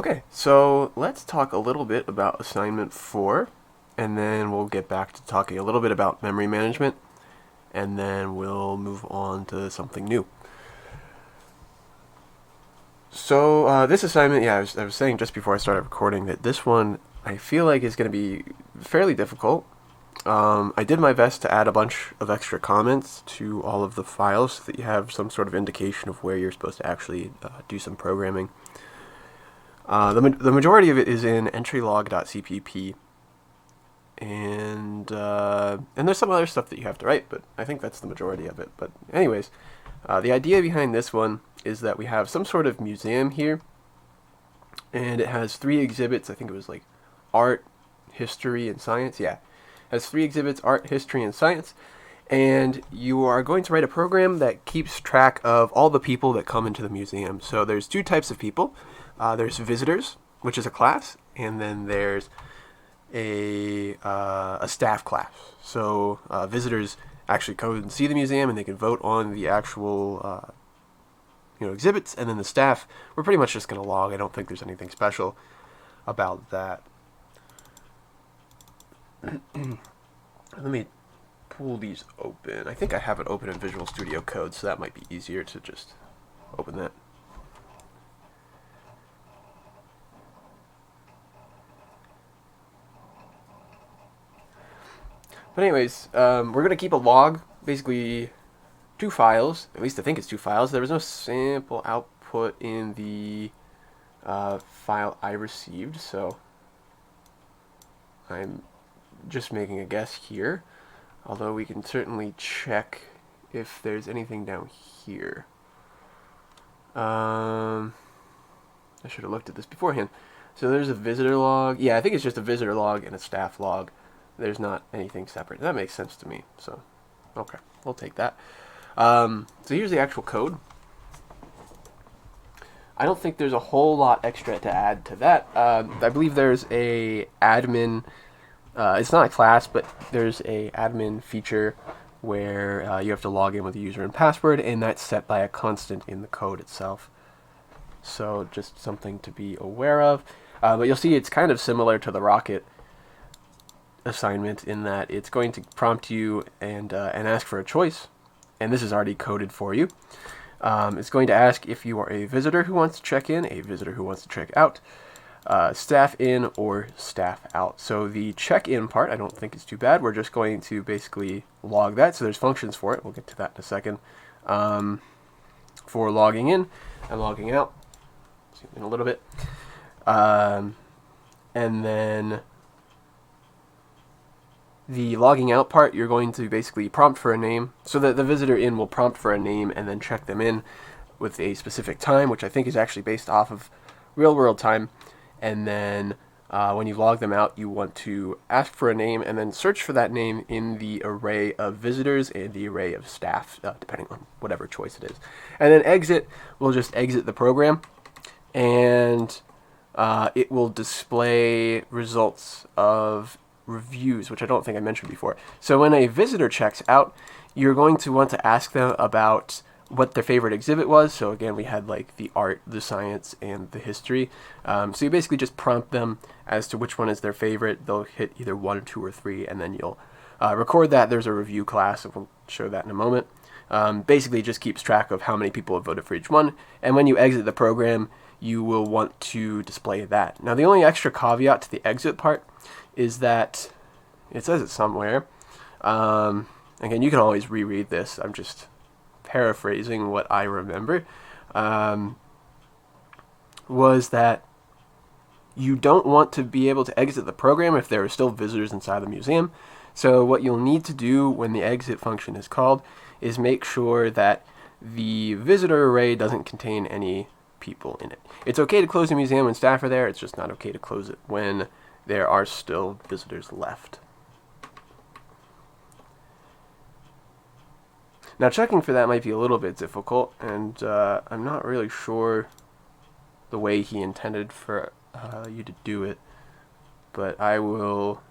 Okay, so let's talk a little bit about assignment 4, and then we'll get back to talking a little bit about memory management, and then we'll move on to something new. So this assignment, I was saying just before I started recording that this one I feel like is going to be fairly difficult. I did my best to add a bunch of extra comments to all of the files so that you have some sort of indication of where you're supposed to actually do some programming. The majority of it is in entrylog.cpp, and there's some other stuff that you have to write, but I think that's the majority of it. But anyways, the idea behind this one is that we have some sort of museum here, and it has 3 exhibits. I think it was like art, history, and science. Yeah, it has 3 exhibits: art, history, and science. And you are going to write a program that keeps track of all the people that come into the museum. So there's 2 types of people. There's visitors, which is a class, and then there's a staff class. So visitors actually come and see the museum, and they can vote on the actual exhibits. And then the staff, we're pretty much just going to log. I don't think there's anything special about that. Let me pull these open. I think I have it open in Visual Studio Code, so that might be easier to just open that. But anyways, we're going to keep a log, basically 2 files. At least I think it's 2 files. There was no sample output in the file I received, so I'm just making a guess here. Although we can certainly check if there's anything down here. I should have looked at this beforehand. So there's a visitor log. Yeah, I think it's just a visitor log and a staff log. There's not anything separate. That makes sense to me. So, okay, we'll take that. So here's the actual code. I don't think there's a whole lot extra to add to that. I believe there's a admin. It's not a class, but there's a admin feature where you have to log in with a user and password, and that's set by a constant in the code itself. So just something to be aware of. But you'll see it's kind of similar to the Rocket assignment in that it's going to prompt you and ask for a choice, and this is already coded for you. It's going to ask if you are a visitor who wants to check in, a visitor who wants to check out, staff in, or staff out. So the check-in part I don't think is too bad. We're just going to basically log that. So there's functions for it. We'll get to that in a second. For logging in and logging out. Zoom in a little bit. And then the logging out part, you're going to basically prompt for a name. So that the visitor in will prompt for a name and then check them in with a specific time, which I think is actually based off of real-world time. And then when you log them out, you want to ask for a name and then search for that name in the array of visitors and the array of staff, depending on whatever choice it is. And then exit, we'll just exit the program, and it will display results of reviews, which I don't think I mentioned before. So when a visitor checks out, you're going to want to ask them about what their favorite exhibit was. So again, we had like the art, the science, and the history. So you basically just prompt them as to which one is their favorite. They'll hit either 1, 2, or 3, and then you'll record that. There's a review class, and we'll show that in a moment. Basically, it just keeps track of how many people have voted for each one. And when you exit the program, you will want to display that. Now, the only extra caveat to the exit part is that it says it somewhere. Again, you can always reread this. I'm just paraphrasing what I remember. Was that you don't want to be able to exit the program if there are still visitors inside the museum. So what you'll need to do when the exit function is called is make sure that the visitor array doesn't contain any people in it. It's okay to close the museum when staff are there. It's just not okay to close it when there are still visitors left. Now, checking for that might be a little bit difficult, and I'm not really sure the way he intended for you to do it, but I will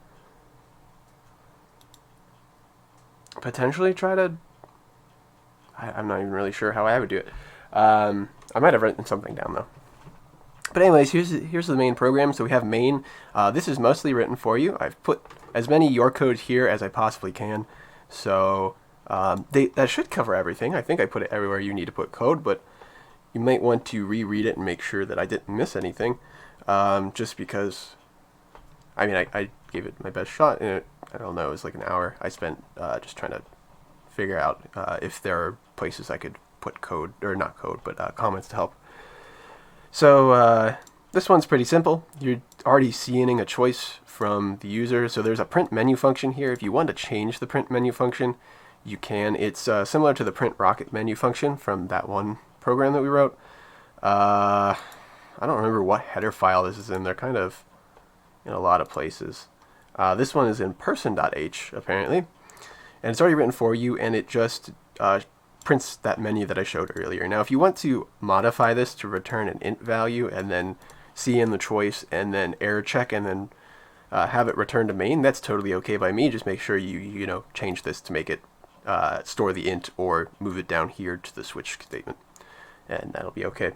potentially try to... I'm not even really sure how I would do it. I might have written something down, though. But anyways, here's the main program. So we have main. This is mostly written for you. I've put as many your code here as I possibly can. So that should cover everything. I think I put it everywhere you need to put code, but you might want to reread it and make sure that I didn't miss anything. Just because, I mean, I gave it my best shot, and I don't know, it was like an hour I spent just trying to figure out if there are places I could put code, or not code, but comments to help. So this one's pretty simple. You're already seeing a choice from the user. So there's a print menu function here. If you want to change the print menu function, you can. It's similar to the print rocket menu function from that one program that we wrote. I don't remember what header file this is in. They're kind of in a lot of places. This one is in person.h, apparently. And it's already written for you, and it just prints that menu that I showed earlier. Now, if you want to modify this to return an int value and then see in the choice and then error check and then have it return to main, that's totally okay by me. Just make sure you change this to make it store the int or move it down here to the switch statement, and that'll be okay.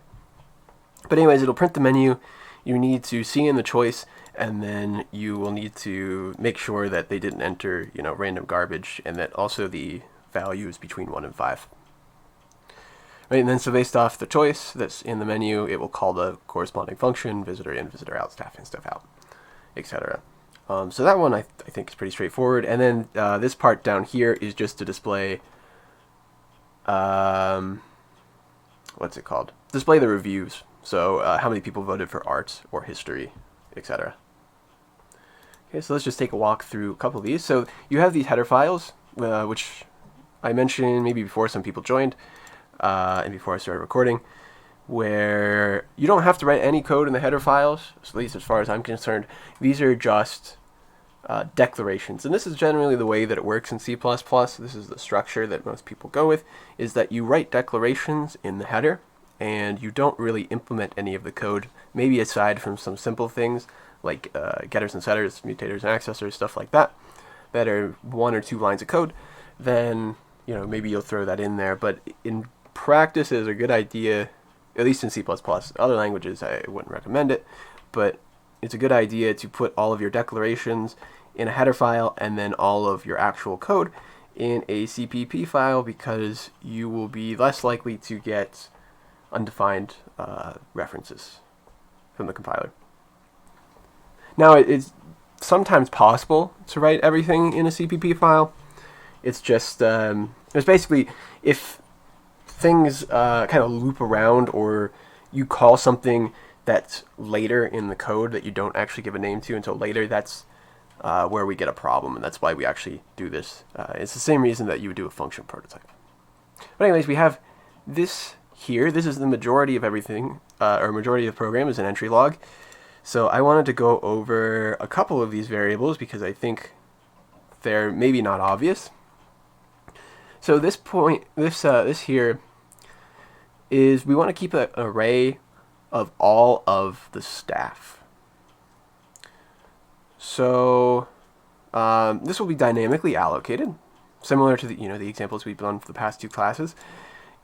But anyways, it'll print the menu. You need to see in the choice, and then you will need to make sure that they didn't enter random garbage, and that also the value is between 1 and 5. Right, and then so based off the choice that's in the menu, it will call the corresponding function, visitor in, visitor out, staff in, staff out, etc. So that one I think is pretty straightforward. And then this part down here is just to display, what's it called? Display the reviews. So how many people voted for art or history, etc. Okay, so let's just take a walk through a couple of these. So you have these header files, which I mentioned maybe before some people joined, and before I started recording, where you don't have to write any code in the header files, at least as far as I'm concerned. These are just declarations, and this is generally the way that it works in C++. This is the structure that most people go with, is that you write declarations in the header, and you don't really implement any of the code, maybe aside from some simple things like getters and setters, mutators and accessors, stuff like that, that are 1 or 2 lines of code. Then maybe you'll throw that in there, but in practice it is a good idea, at least in C++. Other languages I wouldn't recommend it, but it's a good idea to put all of your declarations in a header file and then all of your actual code in a CPP file, because you will be less likely to get undefined references from the compiler. Now, it's sometimes possible to write everything in a CPP file. It's just, it's basically if things kind of loop around, or you call something that's later in the code that you don't actually give a name to until later, that's where we get a problem, and that's why we actually do this. It's the same reason that you would do a function prototype. But anyways, we have this here. This is the majority of everything, or majority of the program is an entry log. So I wanted to go over a couple of these variables because I think they're maybe not obvious. So this here is, we want to keep an array of all of the staff. So this will be dynamically allocated, similar to the examples we've done for the past 2 classes.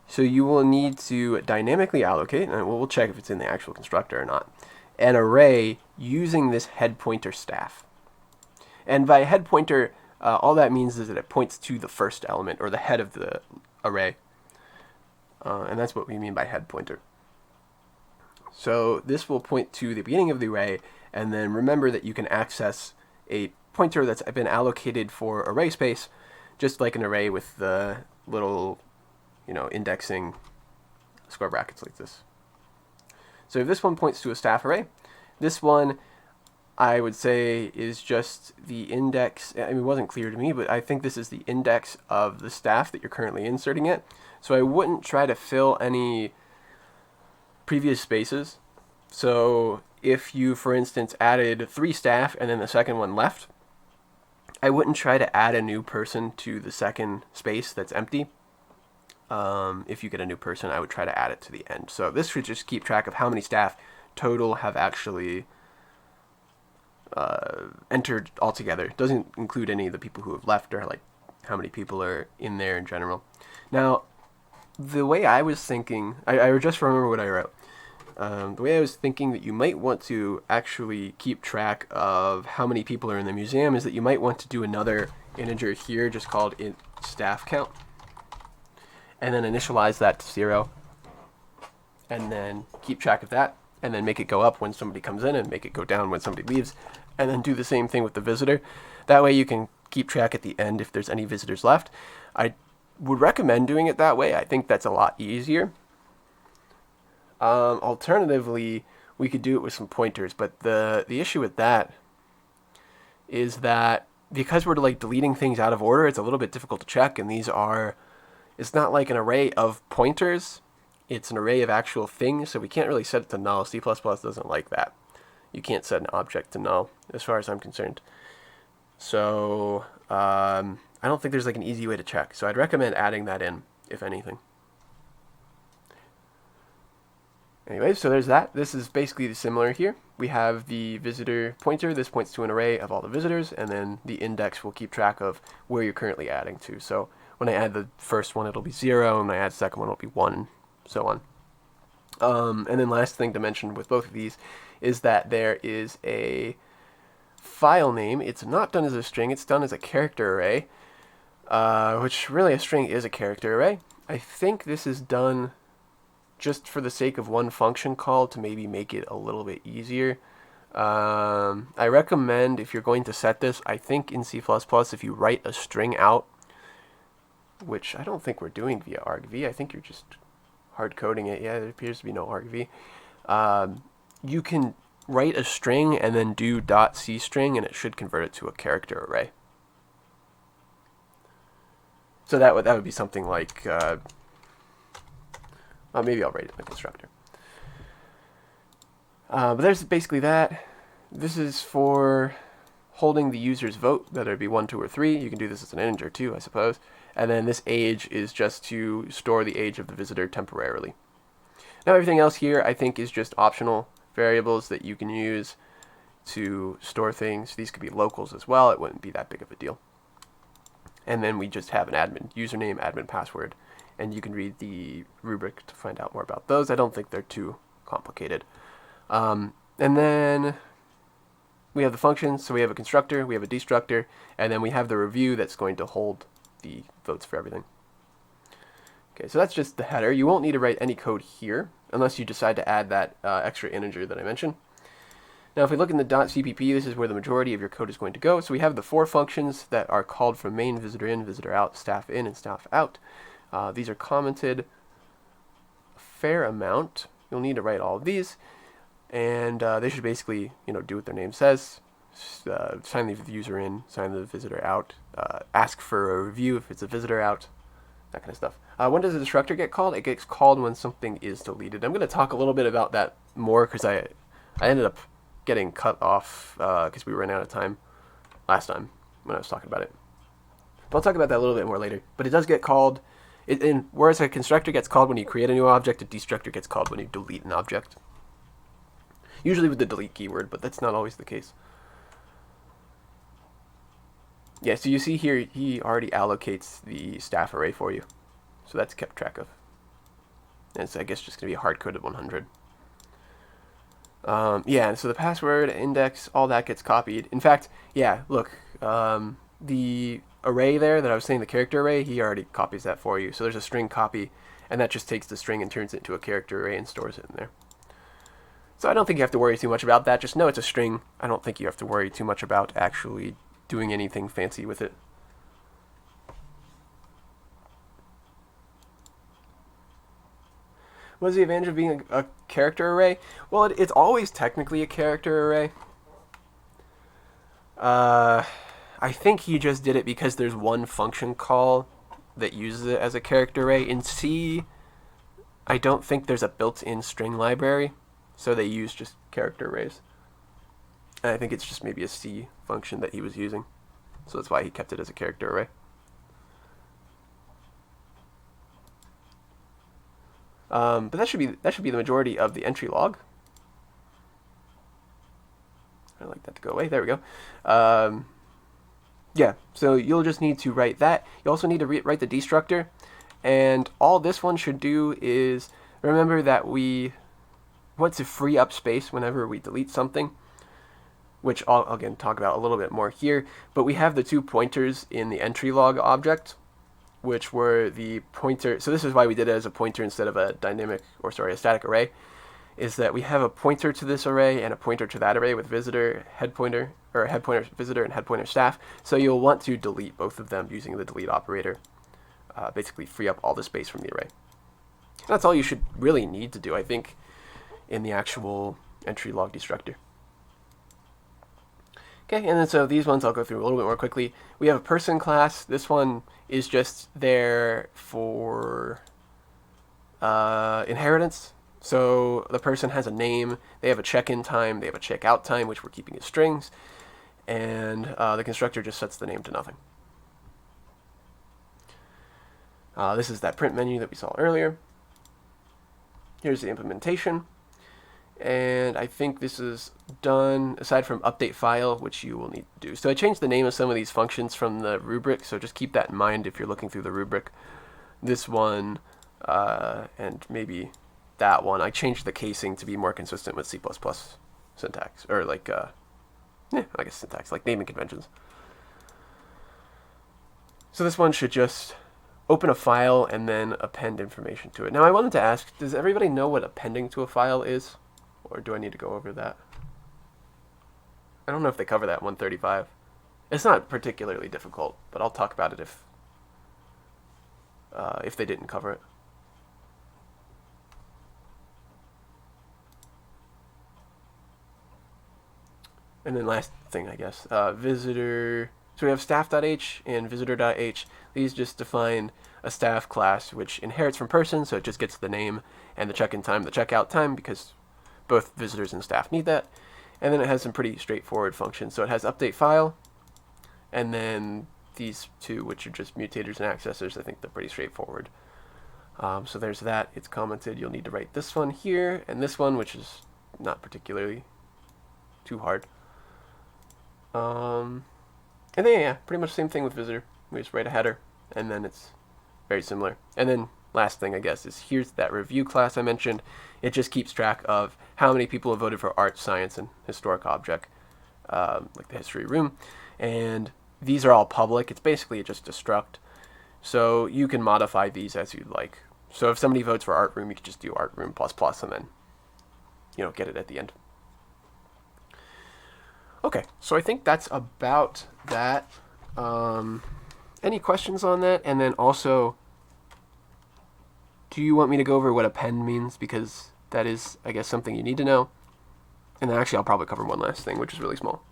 So you will need to dynamically allocate, and we'll check if it's in the actual constructor or not, an array using this head pointer staff. And by head pointer, all that means is that it points to the first element, or the head of the array. And that's what we mean by head pointer. So this will point to the beginning of the array, and then remember that you can access a pointer that's been allocated for array space, just like an array with the little, indexing square brackets like this. So if this one points to a staff array, this one I would say is just the index. I mean, it wasn't clear to me, but I think this is the index of the staff that you're currently inserting it. So I wouldn't try to fill any previous spaces. So if you, for instance, added 3 staff and then the second one left, I wouldn't try to add a new person to the second space that's empty. If you get a new person, I would try to add it to the end. So this should just keep track of how many staff total have actually entered altogether. It doesn't include any of the people who have left, or like how many people are in there in general. Now, the way I was thinking, I just remember what I wrote. The way I was thinking that you might want to actually keep track of how many people are in the museum is that you might want to do another integer here just called int staff count, and then initialize that to 0, and then keep track of that, and then make it go up when somebody comes in and make it go down when somebody leaves, and then do the same thing with the visitor. That way you can keep track at the end if there's any visitors left. I would recommend doing it that way. I think that's a lot easier. Alternatively, we could do it with some pointers, but the issue with that is that because we're like deleting things out of order, it's a little bit difficult to check, and it's not like an array of pointers, it's an array of actual things, so we can't really set it to null. C++ doesn't like that. You can't set an object to null, as far as I'm concerned. So, I don't think there's like an easy way to check, so I'd recommend adding that in, if anything. Anyway, so there's that. This is basically similar here. We have the visitor pointer. This points to an array of all the visitors, and then the index will keep track of where you're currently adding to. So when I add the first one, it'll be 0, and when I add the second one, it'll be 1, so on. And then last thing to mention with both of these is that there is a file name. It's not done as a string. It's done as a character array, which really a string is a character array. I think this is done just for the sake of one function call to maybe make it a little bit easier. I recommend, if you're going to set this, I think in C++, if you write a string out, which I don't think we're doing via argv, I think you're just hard coding it. Yeah, there appears to be no argv. You can write a string and then do .cstring, and it should convert it to a character array. So that would be something like, maybe I'll write it in the constructor. But there's basically that. This is for holding the user's vote, whether it be 1, 2, or 3. You can do this as an integer too, I suppose. And then this age is just to store the age of the visitor temporarily. Now everything else here I think is just optional variables that you can use to store things. These could be locals as well. It wouldn't be that big of a deal. And then we just have an admin username, admin password, and you can read the rubric to find out more about those. I don't think they're too complicated. And then we have the functions. So we have a constructor, we have a destructor, and then we have the review that's going to hold the votes for everything. Okay, so that's just the header. You won't need to write any code here unless you decide to add that extra integer that I mentioned. Now if we look in the .cpp, this is where the majority of your code is going to go. So we have the 4 functions that are called from main, visitor in, visitor out, staff in, and staff out. These are commented a fair amount. You'll need to write all of these, and they should basically, do what their name says. Sign the user in, sign the visitor out, ask for a review if it's a visitor out, that kind of stuff. When does the destructor get called? It gets called when something is deleted. I'm going to talk a little bit about that more because I ended up getting cut off because we ran out of time last time when I was talking about it. But I'll talk about that a little bit more later. But it does get called, whereas a constructor gets called when you create a new object, a destructor gets called when you delete an object. Usually with the delete keyword, but that's not always the case. Yeah, so you see here, he already allocates the staff array for you. So that's kept track of. And it's, I guess, just going to be a hard-coded 100. Yeah, so the password, index, all that gets copied. In fact, yeah, look, the array there that I was saying, the character array, he already copies that for you. So there's a string copy, and that just takes the string and turns it into a character array and stores it in there. So I don't think you have to worry too much about that. Just know it's a string. I don't think you have to worry too much about actually doing anything fancy with it. What is the advantage of being a character array? Well, it's always technically a character array. I think he just did it because there's one function call that uses it as a character array. In C, I don't think there's a built-in string library, so they use just character arrays. And I think it's just maybe a C function that he was using, so that's why he kept it as a character array. But that should be the majority of the entry log. I'd like that to go away. There we go. Yeah, so you'll just need to write that. You also need to write the destructor, and all this one should do is remember that we want to free up space whenever we delete something, which I'll again talk about a little bit more here. But we have the 2 pointers in the entry log object, which were the pointer. So this is why we did it as a pointer instead of a a static array, is that we have a pointer to this array and a pointer to that array with visitor, head pointer, or head pointer visitor and head pointer staff. So you'll want to delete both of them using the delete operator. Basically free up all the space from the array. That's all you should really need to do, I think, in the actual entry log destructor. Okay, and then so these ones I'll go through a little bit more quickly. We have a person class. This one is just there for inheritance. So the person has a name, they have a check-in time, they have a check-out time, which we're keeping as strings, and the constructor just sets the name to nothing. This is that print menu that we saw earlier. Here's the implementation. And I think this is done, aside from update file, which you will need to do. So I changed the name of some of these functions from the rubric, so just keep that in mind if you're looking through the rubric. This one, and maybe that one, I changed the casing to be more consistent with C++ syntax, or like, I guess syntax, like naming conventions. So this one should just open a file and then append information to it. Now I wanted to ask, does everybody know what appending to a file is? Or do I need to go over that? I don't know if they cover that in 135. It's not particularly difficult, but I'll talk about it if they didn't cover it. And then last thing, I guess, visitor. So we have staff.h and visitor.h. These just define a staff class which inherits from person, so it just gets the name and the check-in time, the check-out time, because both visitors and staff need that. And then it has some pretty straightforward functions. So it has update file, and then these 2, which are just mutators and accessors. I think they're pretty straightforward. So there's that. It's commented. You'll need to write this one here, and this one, which is not particularly too hard. And then, yeah, pretty much the same thing with visitor. We just write a header, and then it's very similar. And then last thing, I guess, is here's that review class I mentioned. It just keeps track of how many people have voted for art, science, and historic object, like the history room. And these are all public. It's basically just destruct. So you can modify these as you'd like. So if somebody votes for art room, you can just do art room ++ and then, get it at the end. Okay, so I think that's about that. Any questions on that? And then also, do you want me to go over what append means? Because that is, I guess, something you need to know. And then actually I'll probably cover one last thing, which is really small.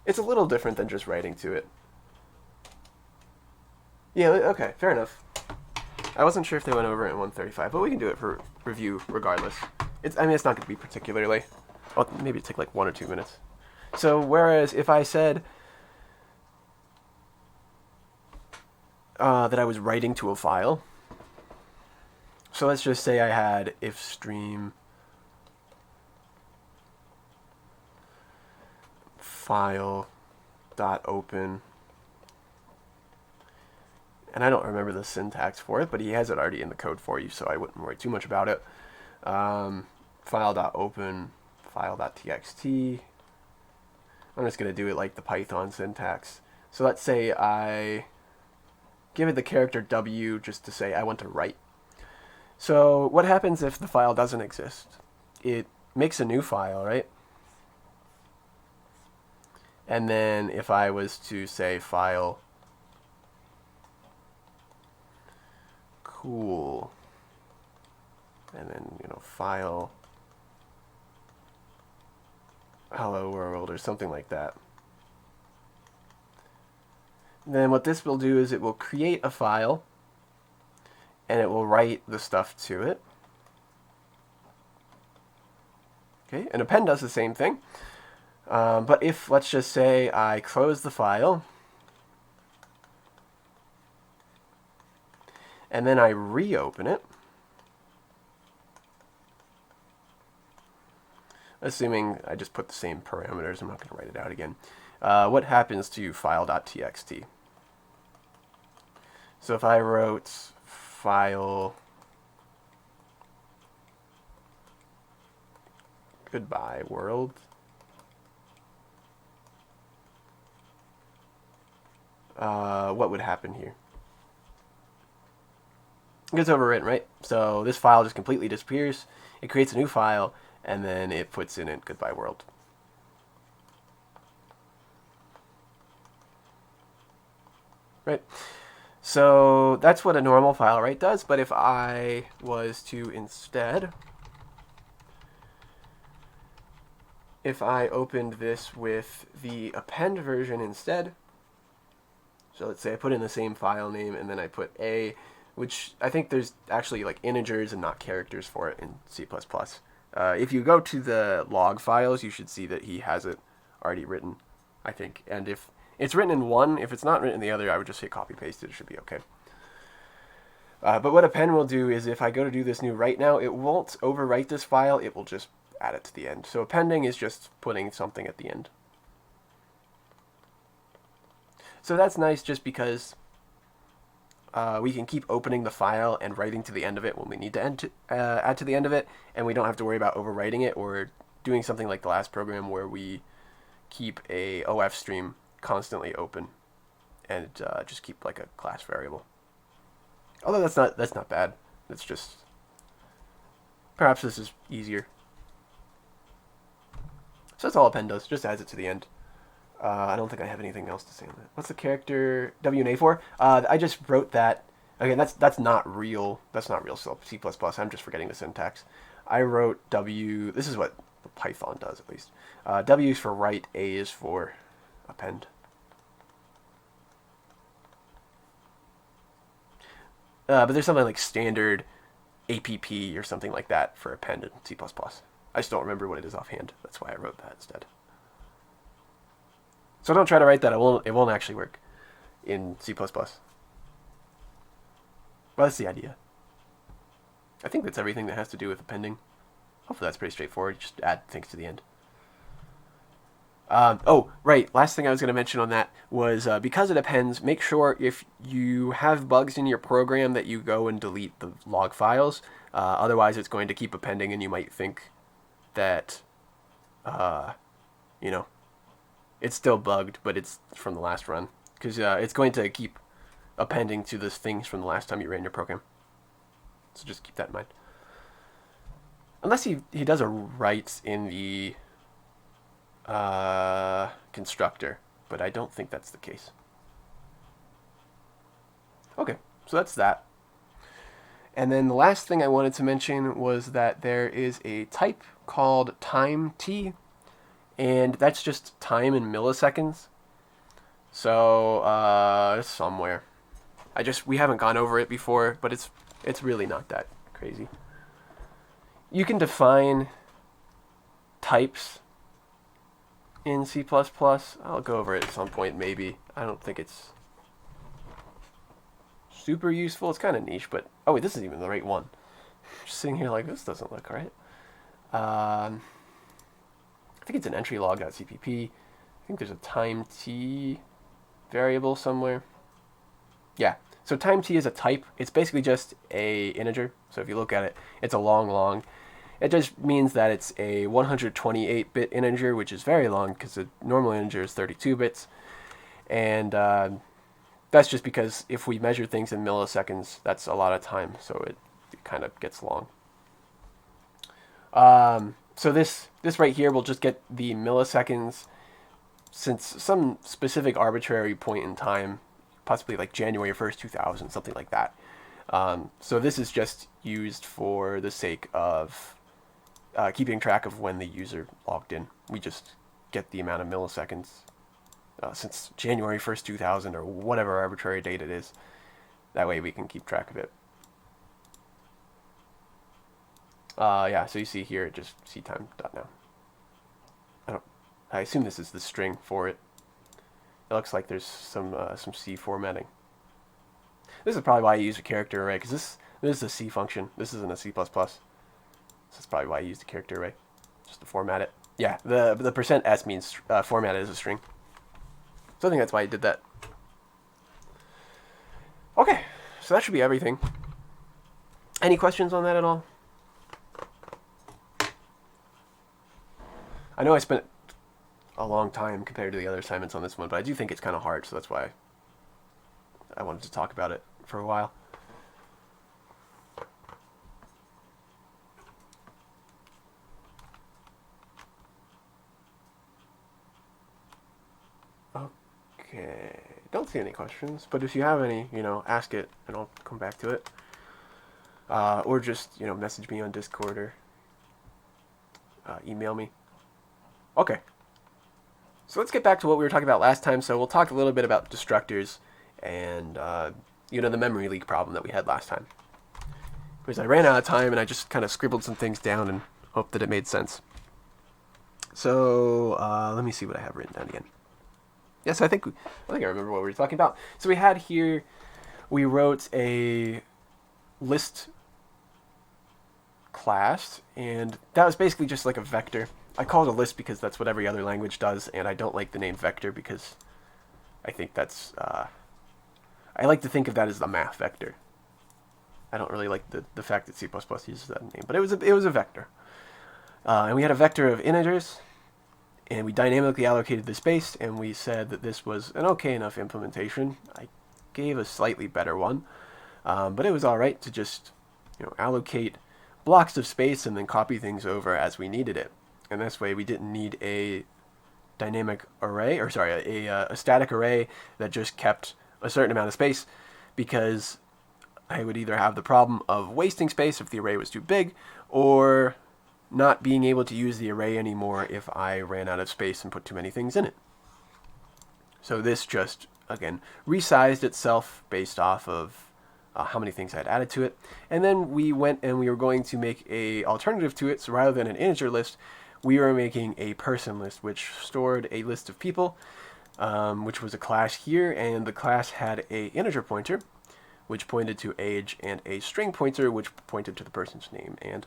It's a little different than just writing to it. Yeah, okay, fair enough. I wasn't sure if they went over it in 135, but we can do it for review regardless. It's not going to be particularly, well, maybe it'll take like 1 or 2 minutes. So whereas if I said that I was writing to a file, so let's just say I had if stream file dot open, and I don't remember the syntax for it, but he has it already in the code for you, so I wouldn't worry too much about it. File.open, file.txt. I'm just going to do it like the Python syntax. So let's say I give it the character W just to say I want to write. So what happens if the file doesn't exist? It makes a new file, right? And then if I was to say file cool, and then file hello world or something like that, then what this will do is it will create a file and it will write the stuff to it. Okay, and append does the same thing. But if, let's just say, I close the file and then I reopen it, assuming I just put the same parameters. I'm not going to write it out again. What happens to file.txt? So if I wrote file goodbye world, what would happen here? It gets overwritten, right? So this file just completely disappears. It creates a new file, and then it puts in it goodbye world. Right? So that's what a normal file write does, but if I was to instead, if I opened this with the append version instead, so let's say I put in the same file name and then I put a, which I think there's actually like integers and not characters for it in C++. If you go to the log files, you should see that he has it already written, I think. And if it's written in one, if it's not written in the other, I would just hit copy paste it. It should be okay. But what append will do is if I go to do this new write now, it won't overwrite this file. It will just add it to the end. So appending is just putting something at the end. So that's nice just because we can keep opening the file and writing to the end of it when we need to add to the end of it, and we don't have to worry about overwriting it or doing something like the last program where we keep a OF stream constantly open and just keep like a class variable. Although that's not bad. It's just perhaps this is easier. So that's all append does. Just adds it to the end. I don't think I have anything else to say on that. What's the character WNA for? I just wrote that. Again, that's not real. That's not real C++. I'm just forgetting the syntax. I wrote W. This is what Python does at least. W is for write. A is for append. But there's something like standard APP or something like that for append in C++. I just don't remember what it is offhand. That's why I wrote that instead. So don't try to write that. It won't actually work in C++. Well, that's the idea. I think that's everything that has to do with appending. Hopefully that's pretty straightforward. Just add things to the end. Oh, right. Last thing I was going to mention on that was because it appends, make sure if you have bugs in your program that you go and delete the log files. Otherwise, it's going to keep appending, and you might think that, it's still bugged, but it's from the last run. Because it's going to keep appending to the things from the last time you ran your program. So just keep that in mind. Unless he does a write in the constructor, but I don't think that's the case. Okay, so that's that. And then the last thing I wanted to mention was that there is a type called time t, and that's just time in milliseconds. So it's somewhere. We haven't gone over it before, but it's really not that crazy. You can define types in C++. I'll go over it at some point maybe. I don't think it's super useful. It's kind of niche, but oh wait, this isn't even the right one. Just sitting here like this doesn't look right. I think it's an entry log.cpp. I think there's a time t variable somewhere. Yeah, so time t is a type. It's basically just a integer. So if you look at it, it's a long. It just means that it's a 128-bit integer, which is very long because the normal integer is 32 bits. And that's just because if we measure things in milliseconds, that's a lot of time, so it kind of gets long. So this right here will just get the milliseconds since some specific arbitrary point in time, possibly like January 1st, 2000, something like that. So this is just used for the sake of keeping track of when the user logged in. We just get the amount of milliseconds since January 1st, 2000, or whatever arbitrary date it is. That way we can keep track of it. Yeah, so you see here, just ctime.now. I assume this is the string for it. It looks like there's some C formatting. This is probably why I use a character array, because this is a C function. This isn't a C++. So that's probably why I used a character array. just to format it. Yeah, the percent %s means format it as a string. So I think that's why I did that. Okay, so that should be everything. Any questions on that at all? I know I spent a long time compared to the other assignments on this one, but I do think it's kind of hard, so that's why I wanted to talk about it for a while. Okay, don't see any questions, but if you have any, ask it, and I'll come back to it. Or just, message me on Discord or email me. Okay. So let's get back to what we were talking about last time. So we'll talk a little bit about destructors and, the memory leak problem that we had last time. Because I ran out of time and I just kind of scribbled some things down and hoped that it made sense. So let me see what I have written down again. Yes, I think I remember what we were talking about. So we had here, we wrote a list class, and that was basically just like a vector. I call it a list because that's what every other language does, and I don't like the name vector because I think that's, I like to think of that as the math vector. I don't really like the fact that C++ uses that name, but it was a vector. And we had a vector of integers, and we dynamically allocated the space, and we said that this was an okay enough implementation. I gave a slightly better one, but it was all right to just allocate blocks of space and then copy things over as we needed it. And this way we didn't need a dynamic array, or sorry, a static array that just kept a certain amount of space, because I would either have the problem of wasting space if the array was too big, or not being able to use the array anymore if I ran out of space and put too many things in it. So this just, again, resized itself based off of how many things I had added to it. And then we went and we were going to make a alternative to it. So rather than an integer list, we were making a person list, which stored a list of people, which was a class here. And the class had a integer pointer, which pointed to age, and a string pointer, which pointed to the person's name. And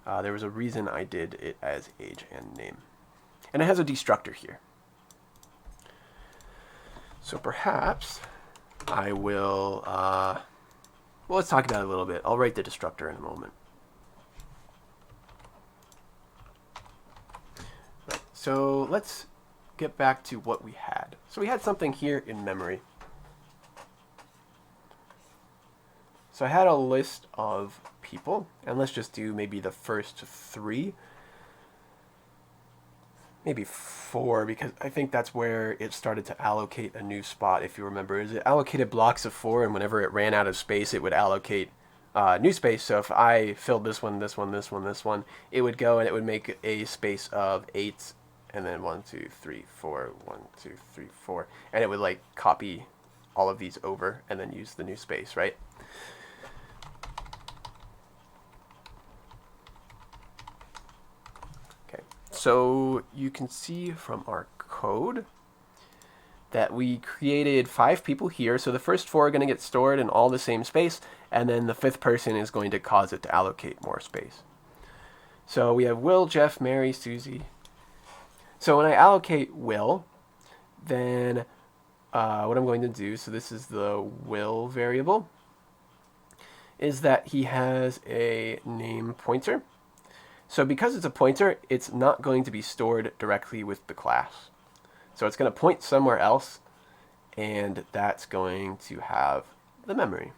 there was a reason I did it as age and name. And it has a destructor here. So perhaps I will, well, let's talk about it a little bit. I'll write the destructor in a moment. Right, so let's get back to what we had. So we had something here in memory. So I had a list of people, and let's just do maybe the first 3. Maybe 4, because I think that's where it started to allocate a new spot, if you remember. It allocated blocks of 4, and whenever it ran out of space, it would allocate new space. So if I filled this one, this one, this one, this one, it would go and it would make a space of 8, and then 1, 2, 3, 4, 1, 2, 3, 4. And it would like copy all of these over and then use the new space, right? So you can see from our code that we created 5 people here. So the first 4 are going to get stored in all the same space, and then the 5th person is going to cause it to allocate more space. So we have Will, Jeff, Mary, Susie. So when I allocate Will, then what I'm going to do, so this is the Will variable, is that he has a name pointer. So because it's a pointer, it's not going to be stored directly with the class. So it's going to point somewhere else, and that's going to have the memory.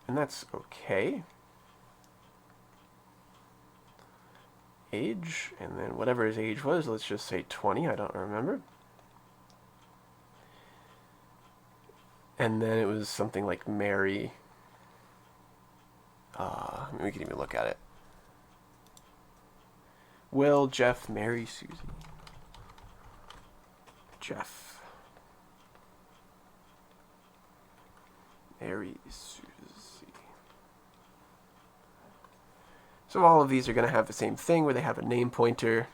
And that's okay. Age, and then whatever his age was, let's just say 20, I don't remember. And then it was something like Mary. We can even look at it. Will, Jeff, Mary, Susie. Jeff. Mary, Susie. So all of these are going to have the same thing where they have a name pointer.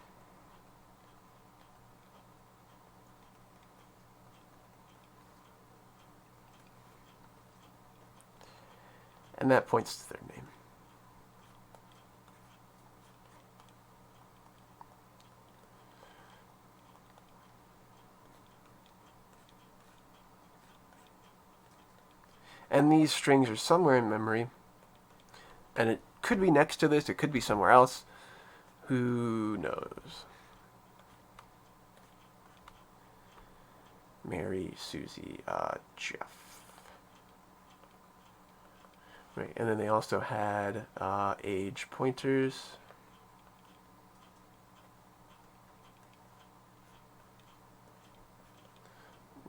And that points to their name. And these strings are somewhere in memory. And it could be next to this, it could be somewhere else. Who knows? Mary, Susie, Jeff. Right, and then they also had age pointers.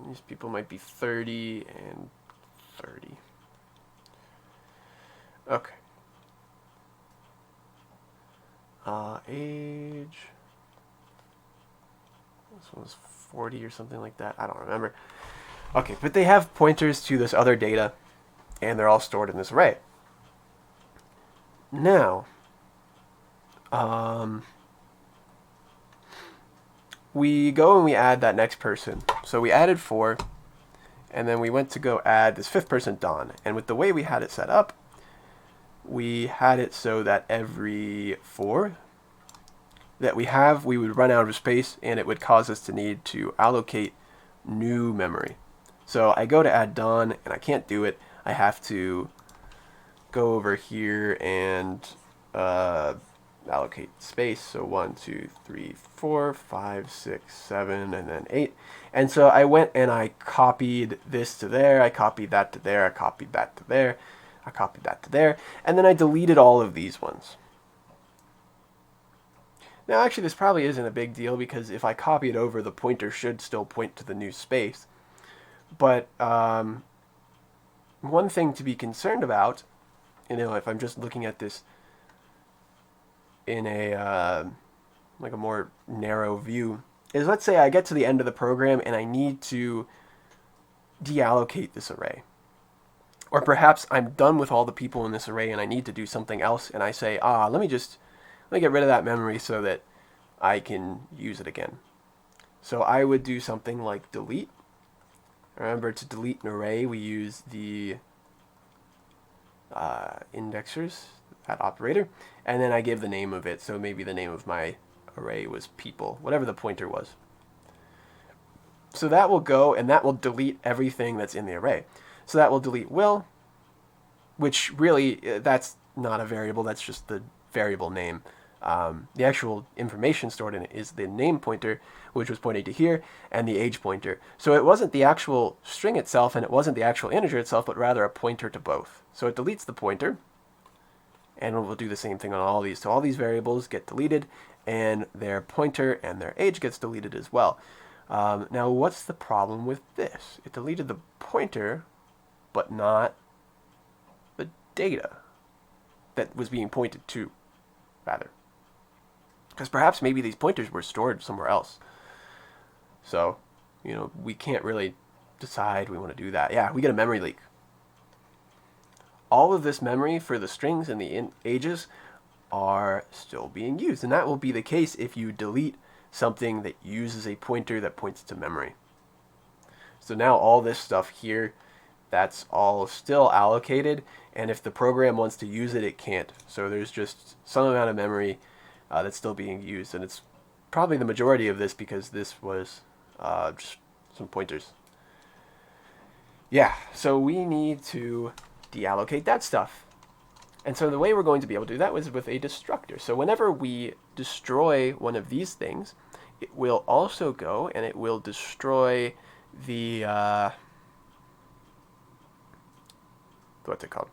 These people might be 30 and 30. Okay. Age. This one was 40 or something like that. I don't remember. Okay, but they have pointers to this other data, and they're all stored in this array. Now, we go and we add that next person. So we added 4, and then we went to go add this 5th person, Don. And with the way we had it set up, we had it so that every 4 that we would run out of space, and it would cause us to need to allocate new memory. So I go to add Don, and I can't do it. I have to go over here and allocate space. So 1, 2, 3, 4, 5, 6, 7, and then 8. And so I went and I copied this to there. I copied that to there. I copied that to there. I copied that to there. And then I deleted all of these ones. Now, actually, this probably isn't a big deal, because if I copy it over, the pointer should still point to the new space. But one thing to be concerned about, if I'm just looking at this in a like a more narrow view, is let's say I get to the end of the program and I need to deallocate this array. Or perhaps I'm done with all the people in this array and I need to do something else, and I say, let me get rid of that memory so that I can use it again. So I would do something like delete. Remember, to delete an array, we use the indexers, that operator, and then I give the name of it. So maybe the name of my array was people, whatever the pointer was. So that will go, and that will delete everything that's in the array. So that will delete Will, which really, that's not a variable, that's just the variable name. The actual information stored in it is the name pointer, which was pointing to here, and the age pointer. So it wasn't the actual string itself, and it wasn't the actual integer itself, but rather a pointer to both. So it deletes the pointer, and we'll do the same thing on all these. So all these variables get deleted, and their pointer and their age gets deleted as well. Now, what's the problem with this? It deleted the pointer, but not the data that was being pointed to, rather. Because perhaps maybe these pointers were stored somewhere else. So, we can't really decide we want to do that. Yeah, we get a memory leak. All of this memory for the strings and the ages are still being used. And that will be the case if you delete something that uses a pointer that points to memory. So now all this stuff here, that's all still allocated. And if the program wants to use it, it can't. So there's just some amount of memory that's still being used, and it's probably the majority of this because this was just some pointers. Yeah, so we need to deallocate that stuff. And so the way we're going to be able to do that was with a destructor. So whenever we destroy one of these things, it will also go and it will destroy the what's it called?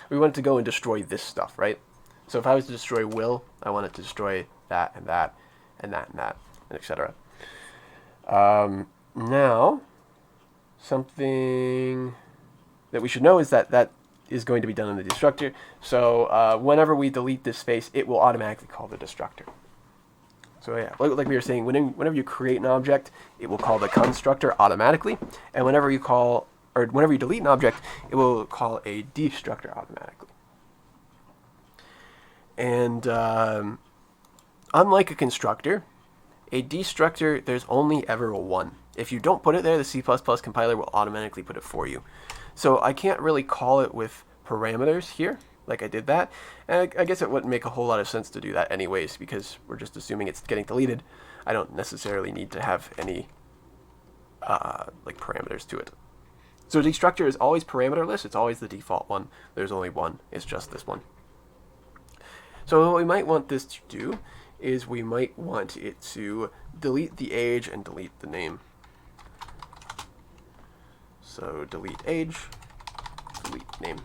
We want it to go and destroy this stuff, right? So if I was to destroy Will, I want it to destroy that and that and that and that, and etc. Now, something that we should know is that is going to be done in the destructor. So whenever we delete this space, it will automatically call the destructor. So yeah, like we were saying, whenever you create an object, it will call the constructor automatically, and whenever you delete an object, it will call a destructor automatically. And unlike a constructor, a destructor, there's only ever a 1. If you don't put it there, the C++ compiler will automatically put it for you. So I can't really call it with parameters here, like I did that. And I guess it wouldn't make a whole lot of sense to do that anyways, because we're just assuming it's getting deleted. I don't necessarily need to have any like parameters to it. So Destructor is always parameterless. It's always the default one. There's only one. It's just this one. So what we might want this to do is we might want it to delete the age and delete the name. So delete age, delete name.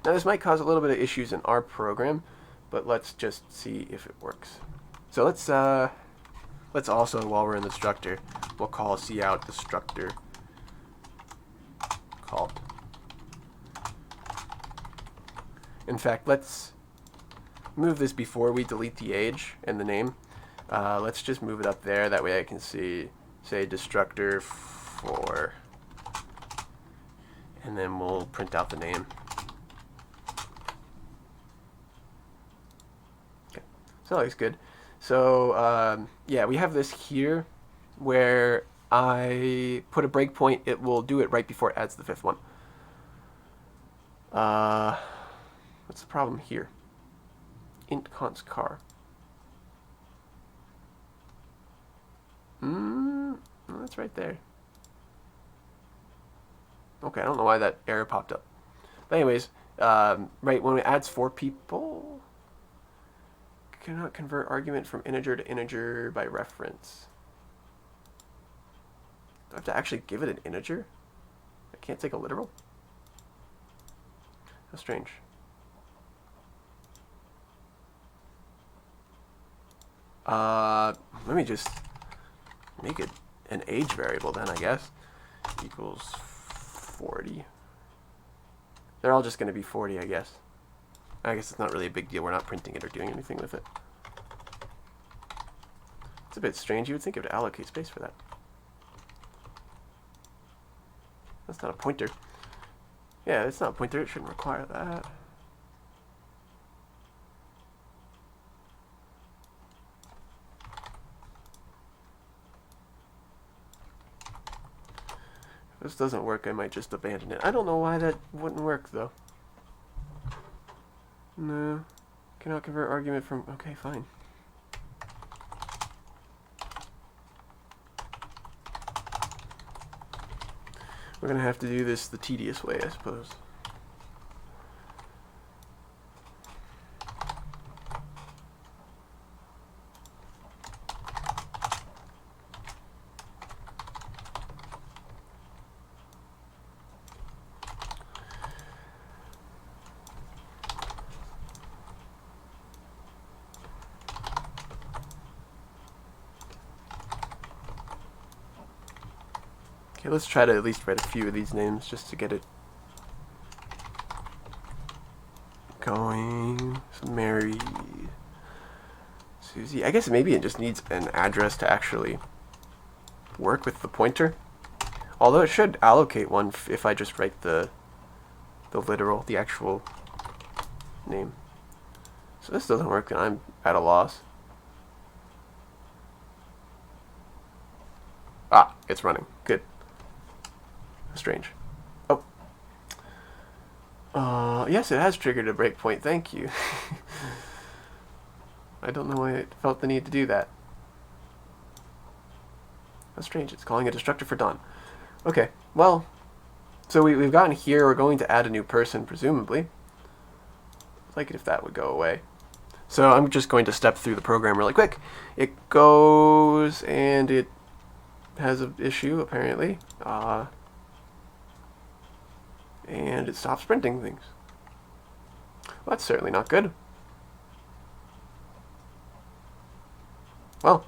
Now this might cause a little bit of issues in our program, but let's just see if it works. So let's also, while we're in the Destructor, we'll call cout Destructor called. In fact, let's move this before we delete the age and the name. Let's just move it up there. That way I can see, say, Destructor for, and then we'll print out the name. Okay, so that looks good. So yeah, we have this here where I put a breakpoint. It will do it right before it adds the fifth one. What's the problem here? Int const car. That's right there. Okay, I don't know why that error popped up. But anyways, right when it adds 4 people, cannot convert argument from integer to integer by reference. Do I have to actually give it an integer? I can't take a literal? How strange. Let me just make it an age variable then, I guess. Equals 40. They're all just going to be 40, I guess. I guess it's not really a big deal. We're not printing it or doing anything with it. It's a bit strange. You would think it would allocate space for that. That's not a pointer. Yeah, it's not a pointer. It shouldn't require that. If this doesn't work, I might just abandon it. I don't know why that wouldn't work, though. No. Cannot convert argument from... Okay, fine. We're going to have to do this the tedious way, I suppose. Okay, let's try to at least write a few of these names just to get it going. So Mary, Susie. I guess maybe it just needs an address to actually work with the pointer. Although it should allocate one if I just write the literal, the actual name. So this doesn't work, and I'm at a loss. Ah, it's running. Good. Strange. Oh. Yes, it has triggered a breakpoint. Thank you. I don't know why it felt the need to do that. That's strange. It's calling a Destructor for Dawn. Okay, well, so we've gotten here. We're going to add a new person, presumably. I'd like it if that would go away. So I'm just going to step through the program really quick. It goes, and it has an issue, apparently. And it stops printing things. Well, that's certainly not good. Well,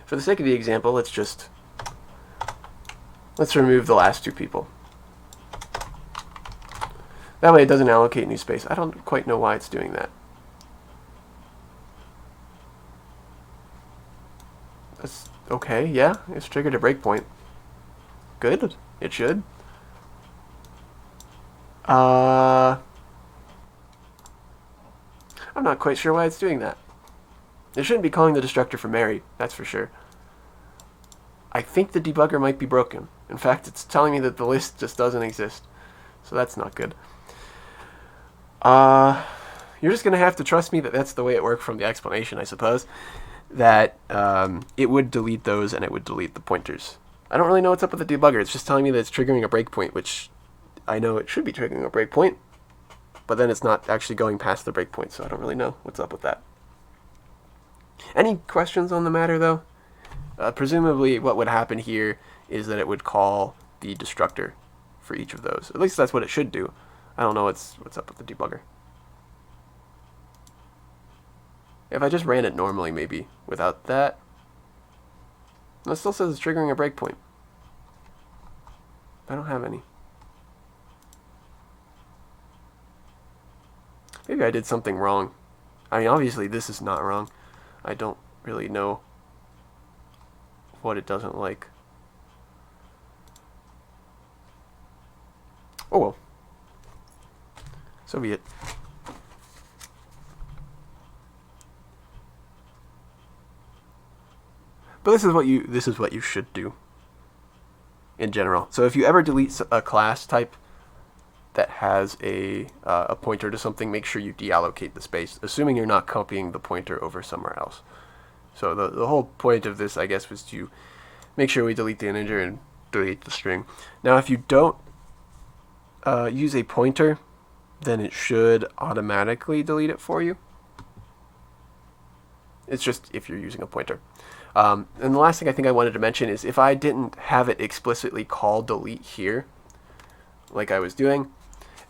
for the sake of the example, let's remove the last 2 people. That way it doesn't allocate new space. I don't quite know why it's doing that. That's okay, yeah, it's triggered a breakpoint. Good, it should. I'm not quite sure why it's doing that. It shouldn't be calling the Destructor for Mary, that's for sure. I think the debugger might be broken. In fact, it's telling me that the list just doesn't exist. So that's not good. You're just going to have to trust me that that's the way it worked from the explanation, I suppose. That it would delete those and it would delete the pointers. I don't really know what's up with the debugger. It's just telling me that it's triggering a breakpoint, which I know it should be triggering a breakpoint, but then it's not actually going past the breakpoint, so I don't really know what's up with that. Any questions on the matter, though? Presumably what would happen here is that it would call the destructor for each of those. At least that's what it should do. I don't know what's up with the debugger. If I just ran it normally, maybe, without that, it still says it's triggering a breakpoint. I don't have any. Maybe I did something wrong. I mean, obviously this is not wrong. I don't really know what it doesn't like. Oh well. So be it. But this is what you should do in general. So if you ever delete a class type that has a pointer to something, make sure you deallocate the space, assuming you're not copying the pointer over somewhere else. So the whole point of this, I guess, was to make sure we delete the integer and delete the string. Now, if you don't use a pointer, then it should automatically delete it for you. It's just if you're using a pointer. And the last thing I think I wanted to mention is if I didn't have it explicitly call delete here, like I was doing,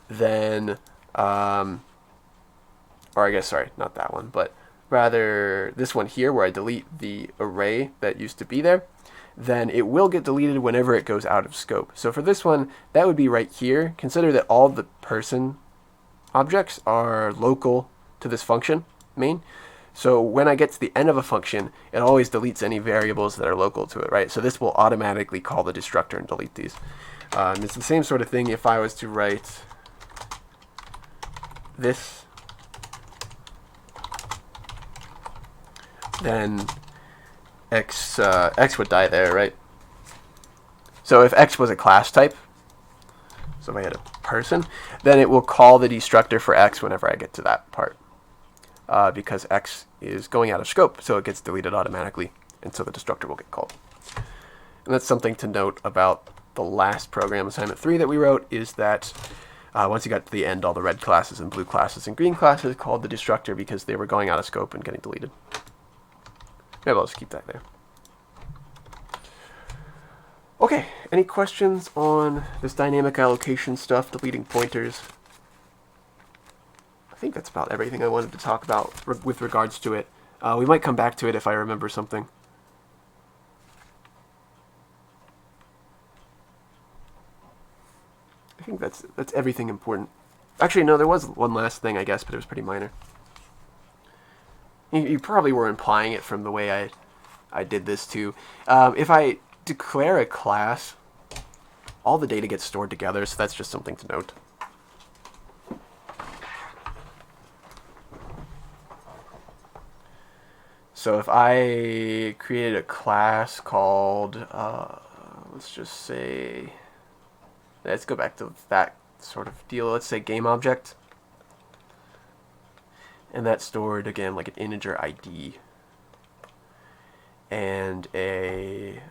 then, or I guess, sorry, not that one, but rather this one here where I delete the array that used to be there, then it will get deleted whenever it goes out of scope. So for this one, that would be right here. Consider that all the person objects are local to this function main. So when I get to the end of a function, it always deletes any variables that are local to it, right? So this will automatically call the destructor and delete these. It's the same sort of thing if I was to write this, then x would die there, right? So if x was a class type, so if I had a person, then it will call the destructor for x whenever I get to that part. Because x is going out of scope, so it gets deleted automatically, and so the destructor will get called. And that's something to note about the last program, assignment 3 that we wrote, is that once you got to the end, all the red classes and blue classes and green classes called the destructor because they were going out of scope and getting deleted. Maybe I'll just keep that there. Okay, any questions on this dynamic allocation stuff, deleting pointers? I think that's about everything I wanted to talk about with regards to it. We might come back to it if I remember something. I think that's everything important. Actually, no, there was one last thing, I guess, but it was pretty minor. You probably were implying it from the way I did this too. If I declare a class, all the data gets stored together, so that's just something to note. So if I created a class called, let's just say, let's go back to that sort of deal. Let's say game object. And that stored, again, like an integer ID. And a,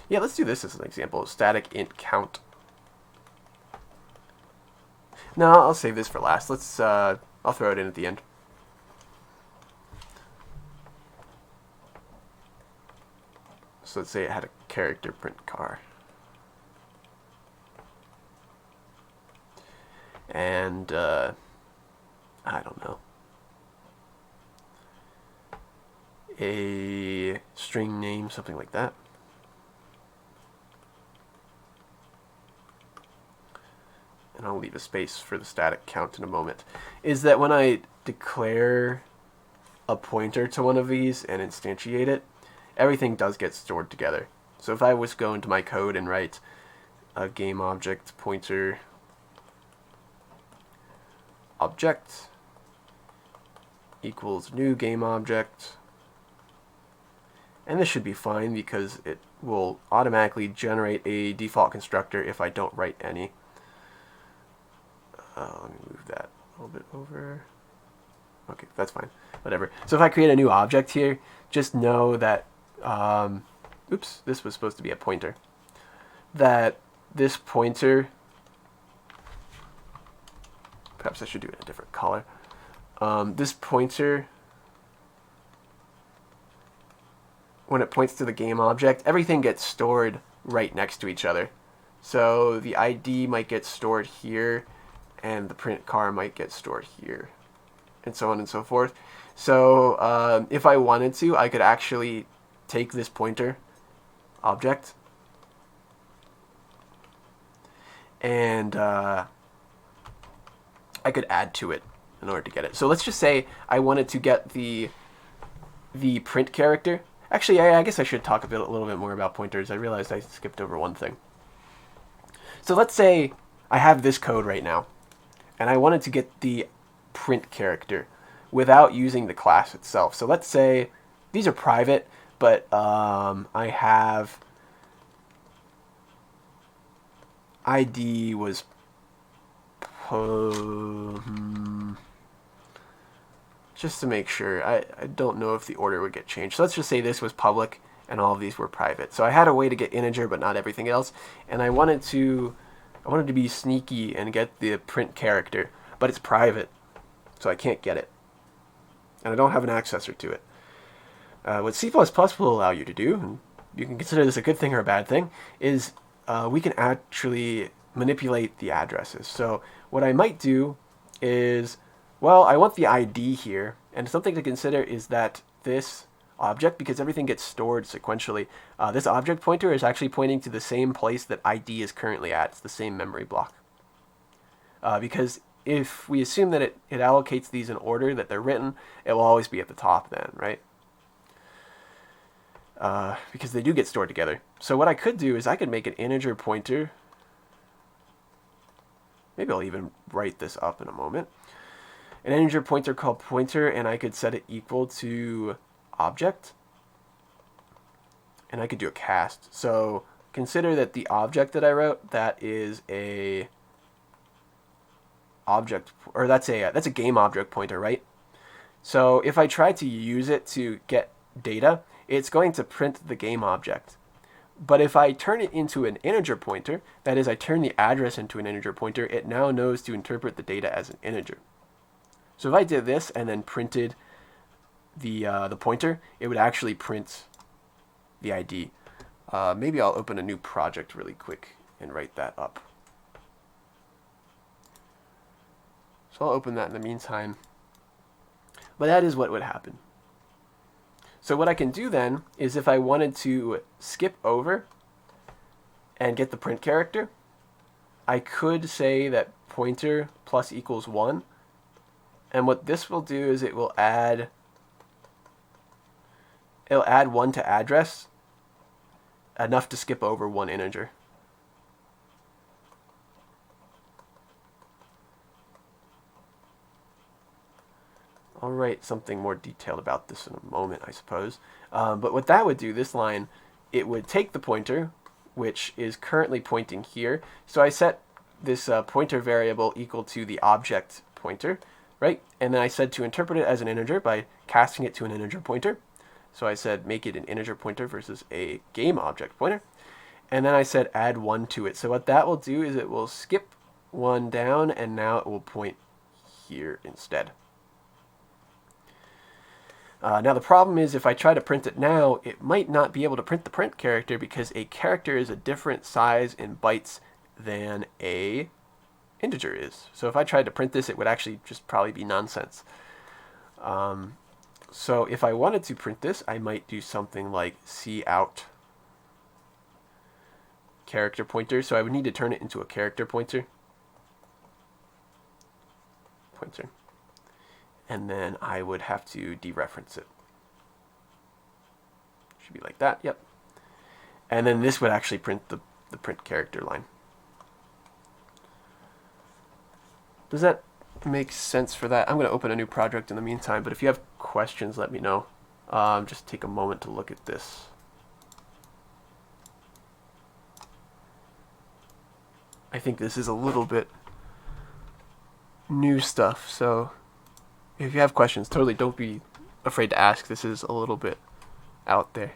yeah, let's do this as an example. Static int count. No, I'll save this for last. Let's, I'll throw it in at the end. So let's say it had a character print car. And, I don't know, a string name, something like that. And I'll leave a space for the static count in a moment. Is that when I declare a pointer to one of these and instantiate it, everything does get stored together. So if I was to go into my code and write a game object pointer object equals new game object, and this should be fine because it will automatically generate a default constructor if I don't write any. Let me move that a little bit over. Okay, that's fine. Whatever. So if I create a new object here, just know that oops, this was supposed to be a pointer, that this pointer, perhaps I should do it in a different color. This pointer, when it points to the game object, everything gets stored right next to each other. So the ID might get stored here, and the print car might get stored here, and so on and so forth. So if I wanted to, I could actually take this pointer object and I could add to it in order to get it. So let's just say I wanted to get the print character. Actually, I guess I should talk a little bit more about pointers. I realized I skipped over one thing. So let's say I have this code right now, and I wanted to get the print character without using the class itself. So let's say these are private, but I have ID was just to make sure. I don't know if the order would get changed. So let's just say this was public and all of these were private. So I had a way to get integer but not everything else, and I wanted to be sneaky and get the print character, but it's private, so I can't get it, and I don't have an accessor to it. What C++ will allow you to do, and you can consider this a good thing or a bad thing, is we can actually manipulate the addresses. So what I might do is, well, I want the ID here, and something to consider is that this object, because everything gets stored sequentially, this object pointer is actually pointing to the same place that ID is currently at. It's the same memory block. Because if we assume that it allocates these in order that they're written, it will always be at the top then, right? Because they do get stored together. So what I could do is I could make an integer pointer. Maybe I'll even write this up in a moment. An integer pointer called pointer, and I could set it equal to object. And I could do a cast. So consider that the object that I wrote, that is a object, or that's a game object pointer, right? So if I try to use it to get data, it's going to print the game object. But if I turn it into an integer pointer, that is, I turn the address into an integer pointer, it now knows to interpret the data as an integer. So if I did this and then printed the pointer, it would actually print the ID. Maybe I'll open a new project really quick and write that up. So I'll open that in the meantime. But that is what would happen. So what I can do then is, if I wanted to skip over and get the print character, I could say that pointer plus equals 1. And what this will do is it'll add 1 to address, enough to skip over one integer. I'll write something more detailed about this in a moment, I suppose. But what that would do, this line, it would take the pointer, which is currently pointing here. So I set this pointer variable equal to the object pointer, right? And then I said to interpret it as an integer by casting it to an integer pointer. So I said make it an integer pointer versus a game object pointer. And then I said add 1 to it. So what that will do is it will skip 1 down, and now it will point here instead. Now the problem is, if I try to print it now, it might not be able to print the print character, because a character is a different size in bytes than a integer is. So if I tried to print this, it would actually just probably be nonsense. So if I wanted to print this, I might do something like cout character pointer. So I would need to turn it into a character pointer. And then I would have to dereference it. Should be like that, yep. And then this would actually print the print character line. Does that make sense for that? I'm going to open a new project in the meantime, but if you have questions, let me know. Just take a moment to look at this. I think this is a little bit new stuff, so if you have questions, totally don't be afraid to ask. This is a little bit out there.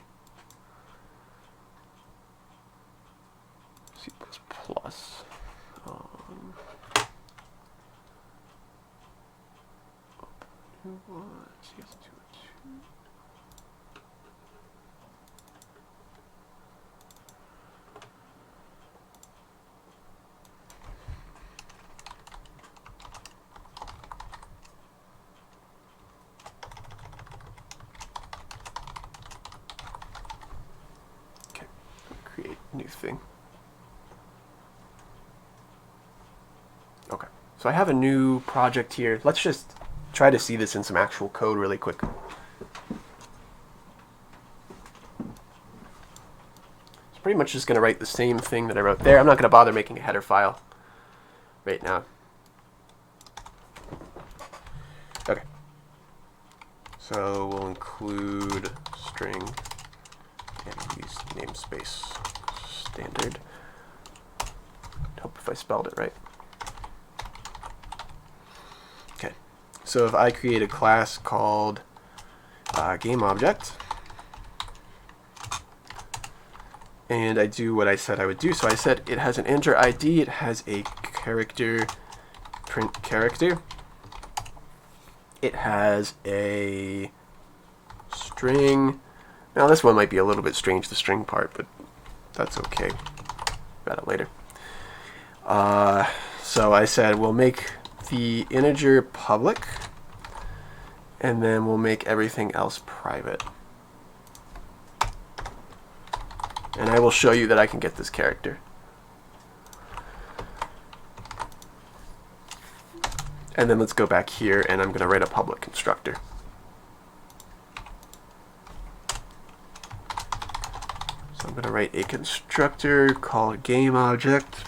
Okay, create new thing. Okay, so I have a new project here. Let's just try to see this in some actual code really quick. It's pretty much just going to write the same thing that I wrote there. I'm not going to bother making a header file right now. Okay, so we'll include string and use namespace standard. I hope if I spelled it right. Okay, so if I create a class called GameObject, and I do what I said I would do, so I said it has an integer ID, it has a character, print character, it has a string. Now this one might be a little bit strange, the string part, but that's okay. About it later. So I said we'll make the integer public, and then we'll make everything else private. And I will show you that I can get this character. And then let's go back here, and I'm going to write a public constructor. So I'm going to write a constructor called GameObject,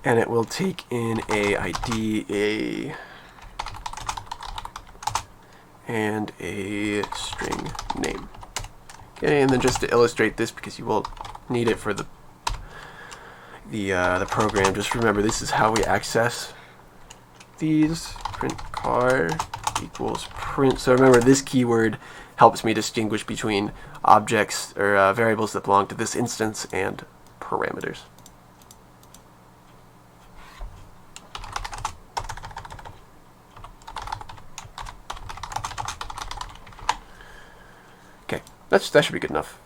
and it will take in a ID, and a string name. Okay, and then just to illustrate this, because you will need it for the program, just remember this is how we access these. Print car equals print. So remember, this keyword helps me distinguish between objects or variables that belong to this instance and parameters. Okay, that should be good enough.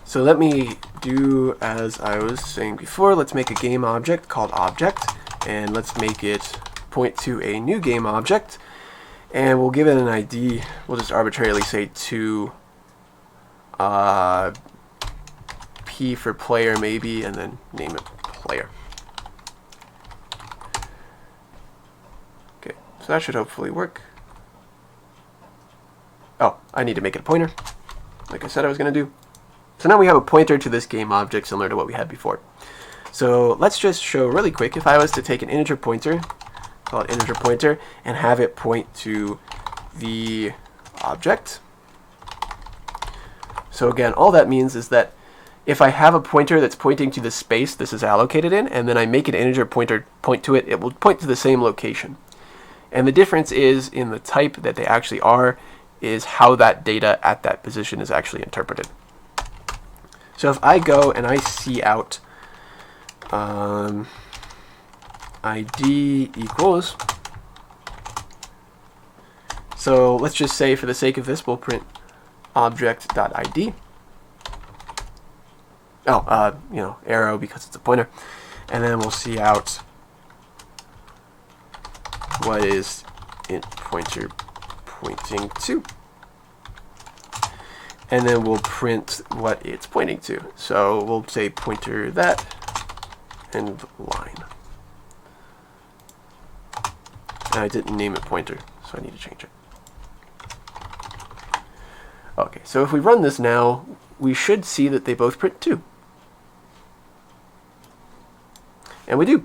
So let me do as I was saying before. Let's make a game object called object, and let's make it point to a new game object, and we'll give it an ID. We'll just arbitrarily say 2, P for player maybe, and then name it player. Okay, so that should hopefully work. Oh, I need to make it a pointer, like I said I was going to do. So now we have a pointer to this game object similar to what we had before. So let's just show really quick, if I was to take an integer pointer, call it integer pointer, and have it point to the object. So again, all that means is that if I have a pointer that's pointing to the space this is allocated in, and then I make an integer pointer point to it, it will point to the same location. And the difference is in the type that they actually are, is how that data at that position is actually interpreted. So if I go and I see out ID equals, so let's just say for the sake of this we'll print object.id. Arrow because it's a pointer, and then we'll see out what is int pointer pointing to, and then we'll print what it's pointing to. So we'll say pointer that and line. And I didn't name it pointer, so I need to change it. Okay, so if we run this now, we should see that they both print 2. And we do.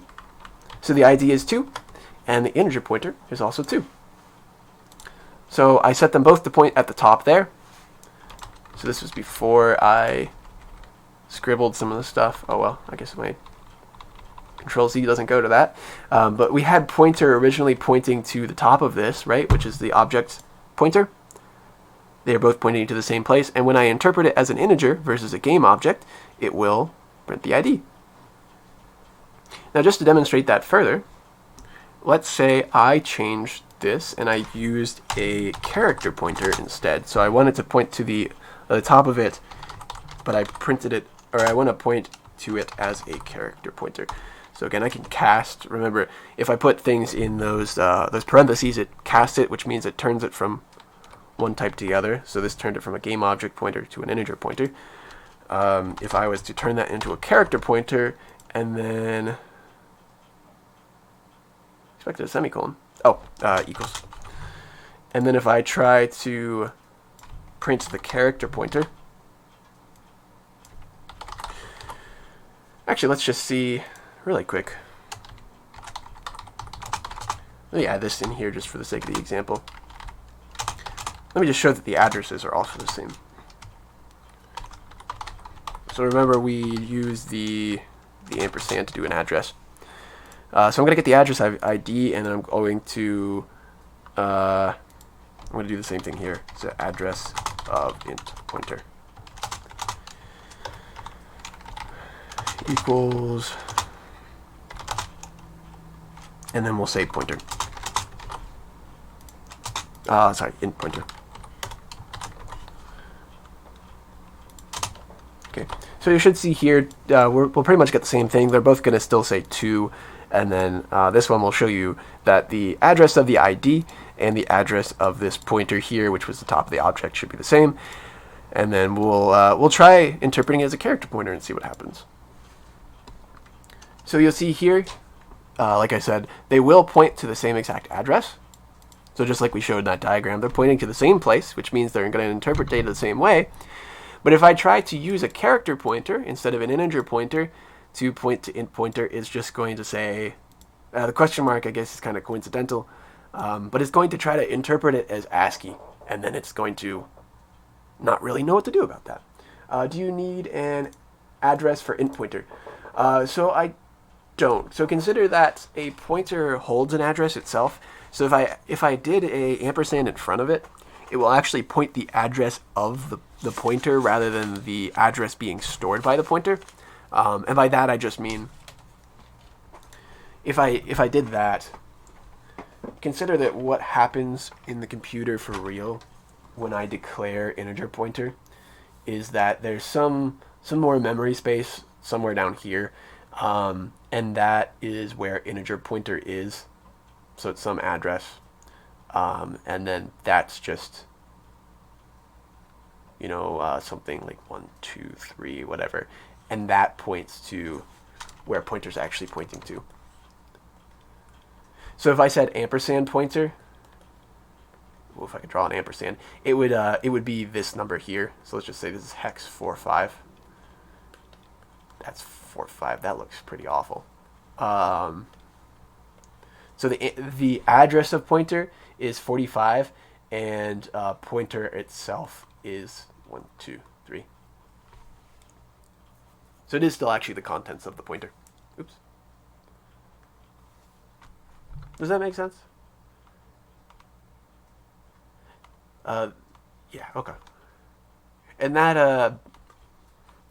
So the ID is 2, and the integer pointer is also 2. So I set them both to point at the top there. So this was before I scribbled some of the stuff. Oh well, I guess my Control-Z doesn't go to that. But we had pointer originally pointing to the top of this, right, which is the object pointer. They are both pointing to the same place. And when I interpret it as an integer versus a game object, it will print the ID. Now just to demonstrate that further, let's say I changed this and I used a character pointer instead. So I wanted to point to the top of it, but I printed it, or I want to point to it as a character pointer. So again, I can cast. Remember, if I put things in those parentheses, it casts it, which means it turns it from one type to the other. So this turned it from a game object pointer to an integer pointer. If I was to turn that into a character pointer and then expected a semicolon. Oh, equals. And then if I try to print the character pointer, actually, let's just see really quick. Let me add this in here just for the sake of the example. Let me just show that the addresses are also the same. So remember, we use the ampersand to do an address. So I'm going to get the address ID, and then I'm going to do the same thing here. So address of int pointer equals, and then we'll say pointer. Sorry, int pointer. Okay, so you should see here, we'll pretty much get the same thing. They're both going to still say 2, and then this one will show you that the address of the ID and the address of this pointer here, which was the top of the object, should be the same. And then we'll try interpreting it as a character pointer and see what happens. So you'll see here, like I said, they will point to the same exact address. So just like we showed in that diagram, they're pointing to the same place, which means they're going to interpret data the same way. But if I try to use a character pointer instead of an integer pointer to point to int pointer, it's just going to say, the question mark, I guess, is kind of coincidental, but it's going to try to interpret it as ASCII, and then it's going to not really know what to do about that. Do you need an address for int pointer? So I don't. So consider that a pointer holds an address itself. So if I did a ampersand in front of it, it will actually point the address of the pointer rather than the address being stored by the pointer. And by that I just mean, if I did that, consider that what happens in the computer for real when I declare integer pointer is that there's some more memory space somewhere down here, and that is where integer pointer is. So it's some address, and then that's just, something like 1, 2, 3, whatever, and that points to where pointer's actually pointing to. So if I said ampersand pointer, if I could draw an ampersand, it would be this number here. So let's just say this is hex 45. That's 45. That looks pretty awful. So the address of pointer is 45, and pointer itself is 1, 2, 3. So it is still actually the contents of the pointer. Oops. Does that make sense? Yeah, okay. And that,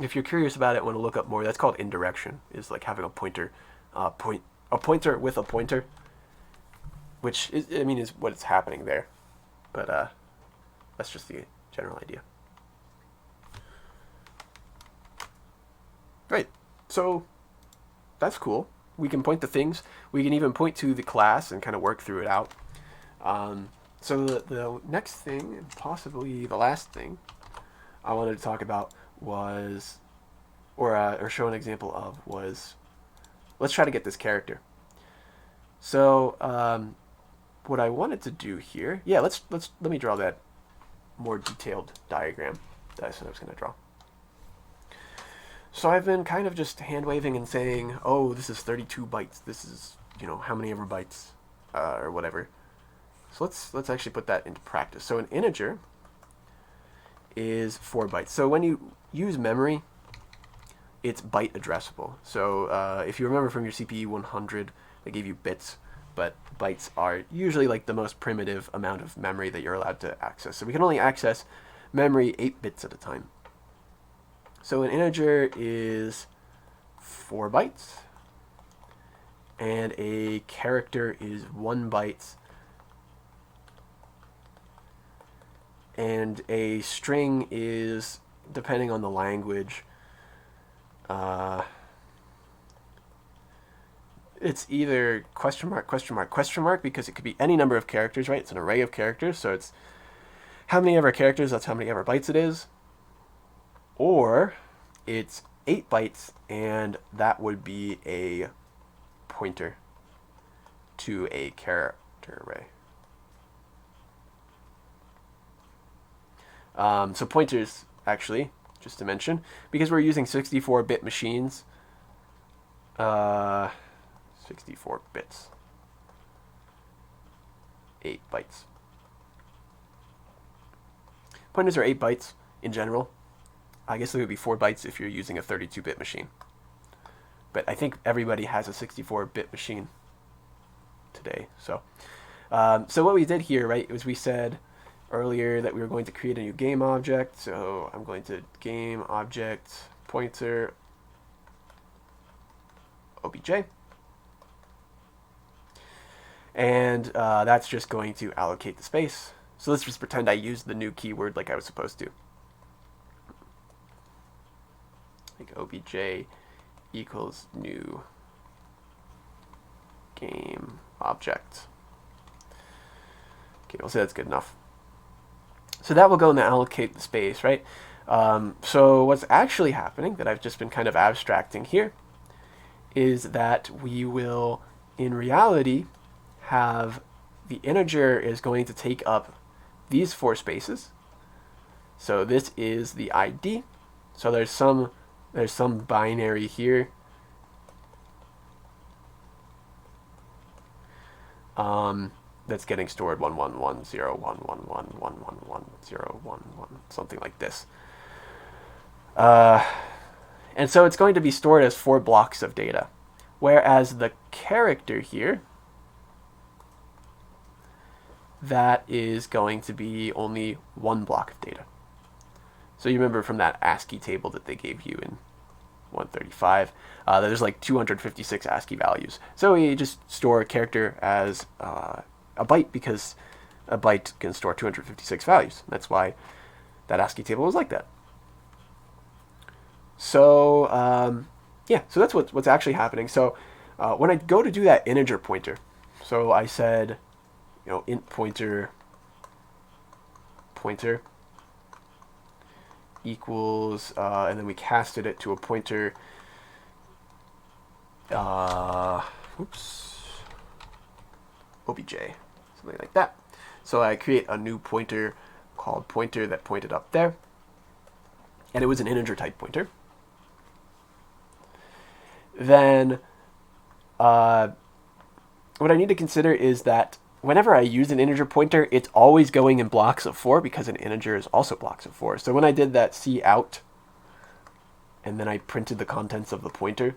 if you're curious about it, want to look up more, that's called indirection, is like having a pointer, a pointer with a pointer, which is what is happening there. But that's just the general idea. Right, so that's cool. We can point to things. We can even point to the class and kind of work through it out. So the next thing, and possibly the last thing I wanted to talk about was, or show an example of, was, let's try to get this character. So what I wanted to do here, yeah, let me draw that more detailed diagram that I said I was going to draw. So I've been kind of just hand waving and saying, oh, this is 32 bytes. This is, how many ever bytes, or whatever. So let's actually put that into practice. So an integer is 4 bytes. So when you use memory, it's byte addressable. So if you remember from your CPE 100, they gave you bits, but bytes are usually like the most primitive amount of memory that you're allowed to access. So we can only access memory 8 bits at a time. So an integer is 4 bytes, and a character is 1 byte, and a string is, depending on the language, it's either question mark, question mark, question mark, because it could be any number of characters, right? It's an array of characters, so it's how many ever characters, that's how many ever bytes it is. Or it's 8 bytes, and that would be a pointer to a character array. So pointers, actually, just to mention, because we're using 64-bit machines, 64 bits, 8 bytes. Pointers are 8 bytes in general. I guess it would be 4 bytes if you're using a 32-bit machine. But I think everybody has a 64-bit machine today. So what we did here, right, was we said earlier that we were going to create a new game object. So I'm going to game object pointer obj. And that's just going to allocate the space. So let's just pretend I used the new keyword like I was supposed to. Like obj equals new game object. Okay, we'll say that's good enough. So that will go and allocate the space, right? So what's actually happening, that I've just been kind of abstracting here, is that we will, in reality, have the integer is going to take up these 4 spaces. So this is the ID. So there's some binary here. That's getting stored 111011111110111, something like this. And so it's going to be stored as 4 blocks of data, whereas the character here, that is going to be only 1 block of data. So you remember from that ASCII table that they gave you in 135, there's like 256 ASCII values. So we just store a character as a byte, because a byte can store 256 values. That's why that ASCII table was like that. So yeah, so that's what's actually happening. So when I go to do that integer pointer, so I said, int pointer equals, and then we casted it to a pointer, obj, something like that. So I create a new pointer called pointer that pointed up there, and it was an integer type pointer. Then what I need to consider is that whenever I use an integer pointer, it's always going in blocks of 4, because an integer is also blocks of 4. So when I did that cout, and then I printed the contents of the pointer,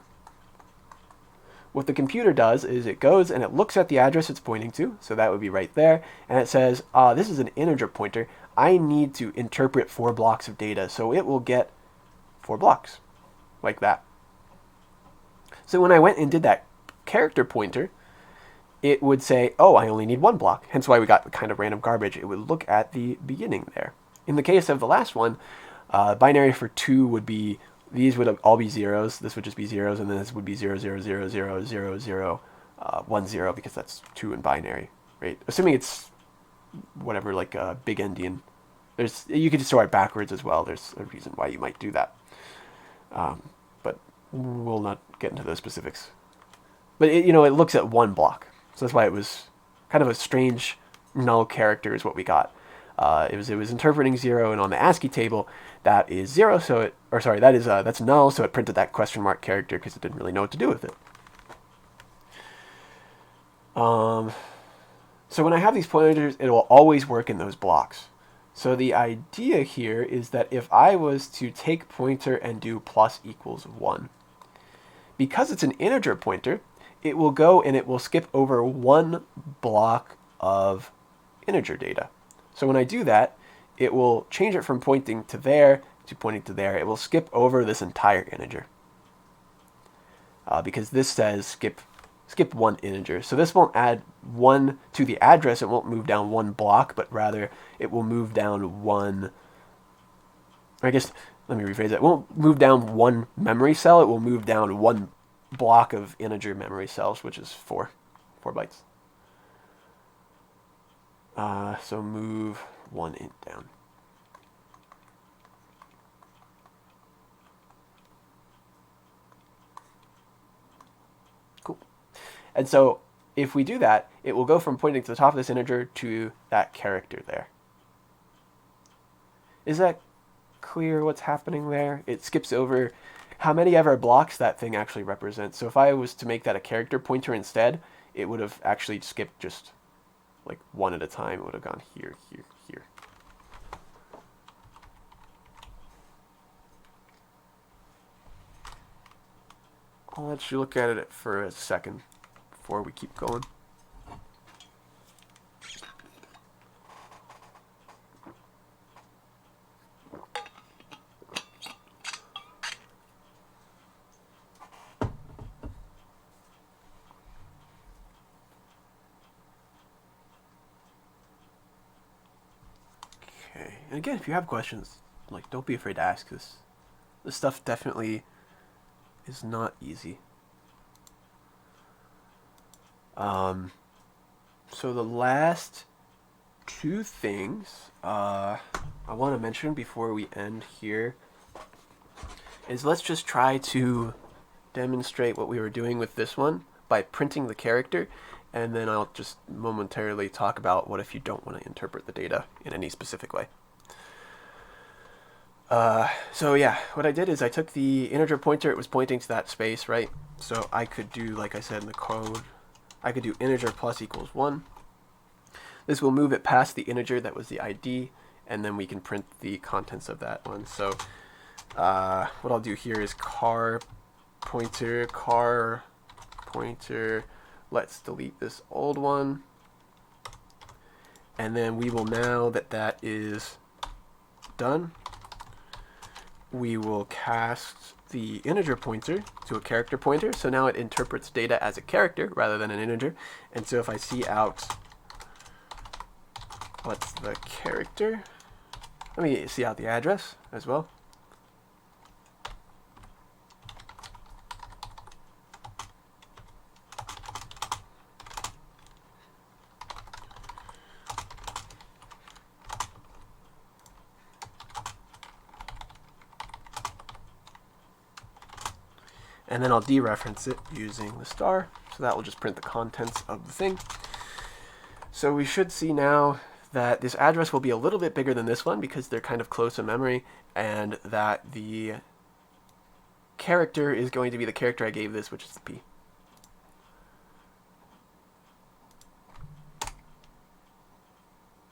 what the computer does is it goes and it looks at the address it's pointing to, so that would be right there, and it says, this is an integer pointer. I need to interpret 4 blocks of data, so it will get 4 blocks, like that. So when I went and did that character pointer, it would say, oh, I only need 1 block. Hence why we got the kind of random garbage. It would look at the beginning there. In the case of the last one, binary for 2 would be, these would all be zeros. This would just be zeros, and then this would be 0, 0, 0, 0, 0, 0, 1, 0, because that's 2 in binary, right? Assuming it's whatever, like a big endian. You could just store it backwards as well. There's a reason why you might do that. But we'll not get into those specifics. But it looks at 1 block. So that's why it was kind of a strange null character is what we got. It was interpreting 0, and on the ASCII table that is 0. So that's null. So it printed that question mark character because it didn't really know what to do with it. So when I have these pointers, it will always work in those blocks. So the idea here is that if I was to take pointer and do plus equals 1, because it's an integer pointer, it will go and it will skip over 1 block of integer data. So when I do that, it will change it from pointing to there to pointing to there. It will skip over this entire integer. Because this says skip skip one integer. So this won't add 1 to the address. It won't move down one block, but rather it will move down one. I guess, let me rephrase that. It won't move down one memory cell. It will move down one block of integer memory cells, which is 4 bytes. So move one int down. Cool. And so if we do that, it will go from pointing to the top of this integer to that character there. Is that clear what's happening there? It skips over how many ever blocks that thing actually represents. So if I was to make that a character pointer instead, it would have actually skipped just like one at a time. It would have gone here, here, here. I'll let you look at it for a second before we keep going. And again, if you have questions, like, don't be afraid to ask, because this stuff definitely is not easy. So the last two things I want to mention before we end here is let's just try to demonstrate what we were doing with this one by printing the character, and then I'll just momentarily talk about what if you don't want to interpret the data in any specific way. So yeah, what I did is I took the integer pointer, it was pointing to that space, right? So I could do, like I said in the code, I could do integer plus equals 1. This will move it past the integer that was the ID, and then we can print the contents of that one. So what I'll do here is car pointer, let's delete this old one. And then we will, now that that is done, we will cast the integer pointer to a character pointer. So now it interprets data as a character rather than an integer. And so if I see out, what's the character? Let me see out the address as well. And then I'll dereference it using the star. So that will just print the contents of the thing. So we should see now that this address will be a little bit bigger than this one because they're kind of close in memory, and that the character is going to be the character I gave this, which is the P.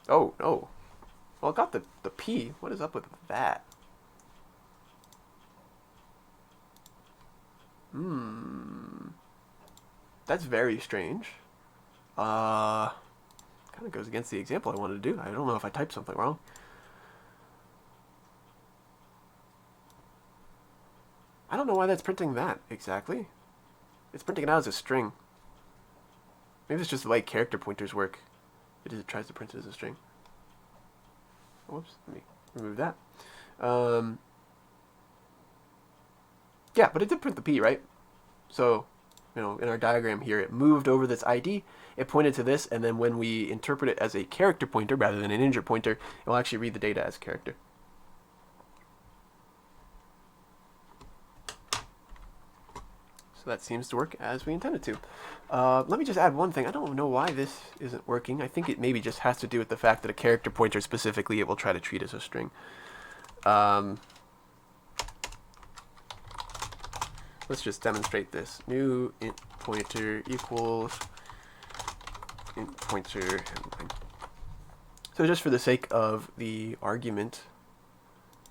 Oh, no. Well, I got the P. What is up with that? That's very strange. Kind of goes against the example I wanted to do. I don't know if I typed something wrong. I don't know why that's printing that exactly. It's printing it out as a string. Maybe it's just the way character pointers work. It just tries to print it as a string. Whoops, let me remove that. Yeah, but it did print the P, right? So, you know, in our diagram here, it moved over this ID, it pointed to this, and then when we interpret it as a character pointer rather than an integer pointer, it will actually read the data as character. So that seems to work as we intended to. Let me just add one thing. I don't know why this isn't working. I think it maybe just has to do with the fact that a character pointer specifically it will try to treat as a string. Let's just demonstrate this. New int pointer equals int pointer. So just for the sake of the argument,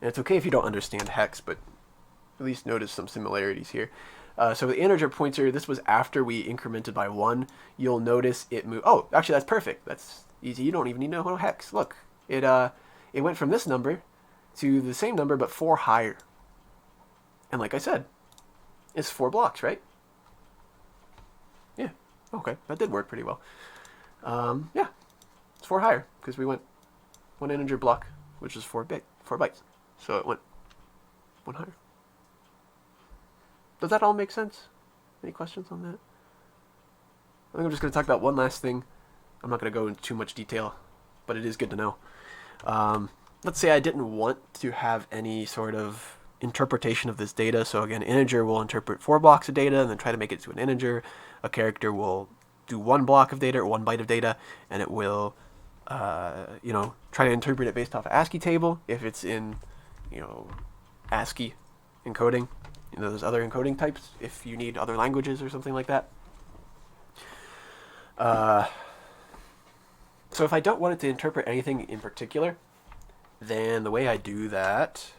and it's okay if you don't understand hex, but at least notice some similarities here. So the integer pointer, this was after we incremented by 1. You'll notice it moved. Oh, actually that's perfect. That's easy. You don't even need to know hex. Look, it went from this number to the same number but 4 higher. And like I said, it's 4 blocks, right? Yeah. Okay, that did work pretty well. Yeah, it's 4 higher because we went 1 integer block, which is 4 bytes. So it went 1 higher. Does that all make sense? Any questions on that? I think I'm just going to talk about one last thing. I'm not going to go into too much detail, but it is good to know. Let's say I didn't want to have any sort of interpretation of this data. So again, integer will interpret 4 blocks of data and then try to make it to an integer. A character will do 1 block of data or 1 byte of data, and it will, try to interpret it based off an ASCII table if it's in, ASCII encoding. There's other encoding types if you need other languages or something like that. So if I don't want it to interpret anything in particular, then the way I do that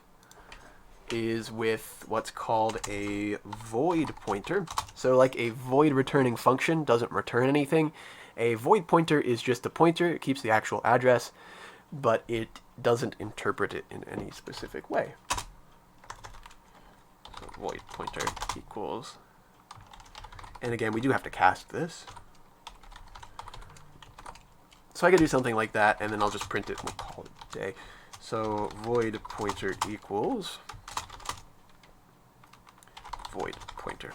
is with what's called a void pointer. So like a void returning function doesn't return anything. A void pointer is just a pointer. It keeps the actual address, but it doesn't interpret it in any specific way. So void pointer equals, and again, we do have to cast this. So I could do something like that, and then I'll just print it and we'll call it a day. So void pointer equals void pointer.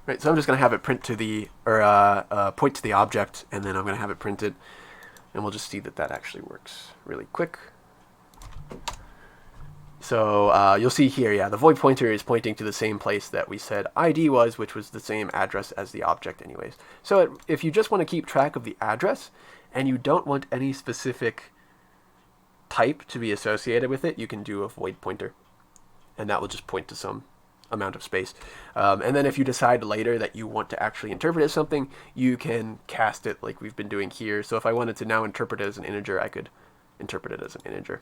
Right, so I'm just going to have it print to the, point to the object, and then I'm going to have it printed, and we'll just see that that actually works really quick. So you'll see here, yeah, the void pointer is pointing to the same place that we said ID was, which was the same address as the object anyways. So if you just want to keep track of the address, and you don't want any specific type to be associated with it, you can do a void pointer, and that will just point to some amount of space. And then if you decide later that you want to actually interpret it as something, you can cast it like we've been doing here. So if I wanted to now interpret it as an integer, I could interpret it as an integer.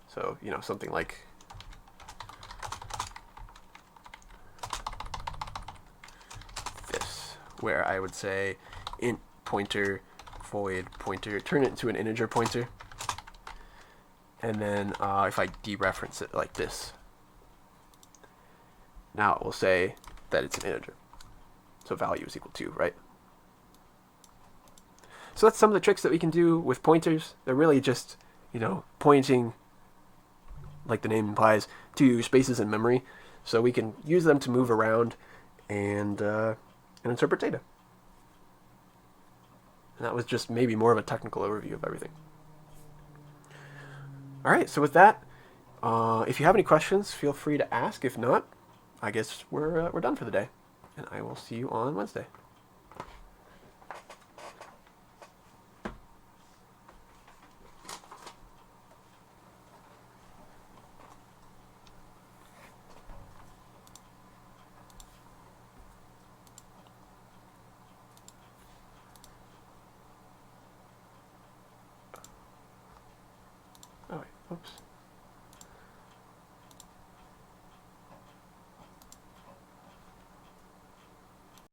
So, something like this, where I would say int pointer, void pointer, turn it into an integer pointer. And then if I dereference it like this, now it will say that it's an integer. So value is equal to, right? So that's some of the tricks that we can do with pointers. They're really just, pointing, like the name implies, to spaces in memory. So we can use them to move around and interpret data. And that was just maybe more of a technical overview of everything. All right, so with that, if you have any questions, feel free to ask. If not, I guess we're done for the day, and I will see you on Wednesday. Oh, wait, oops.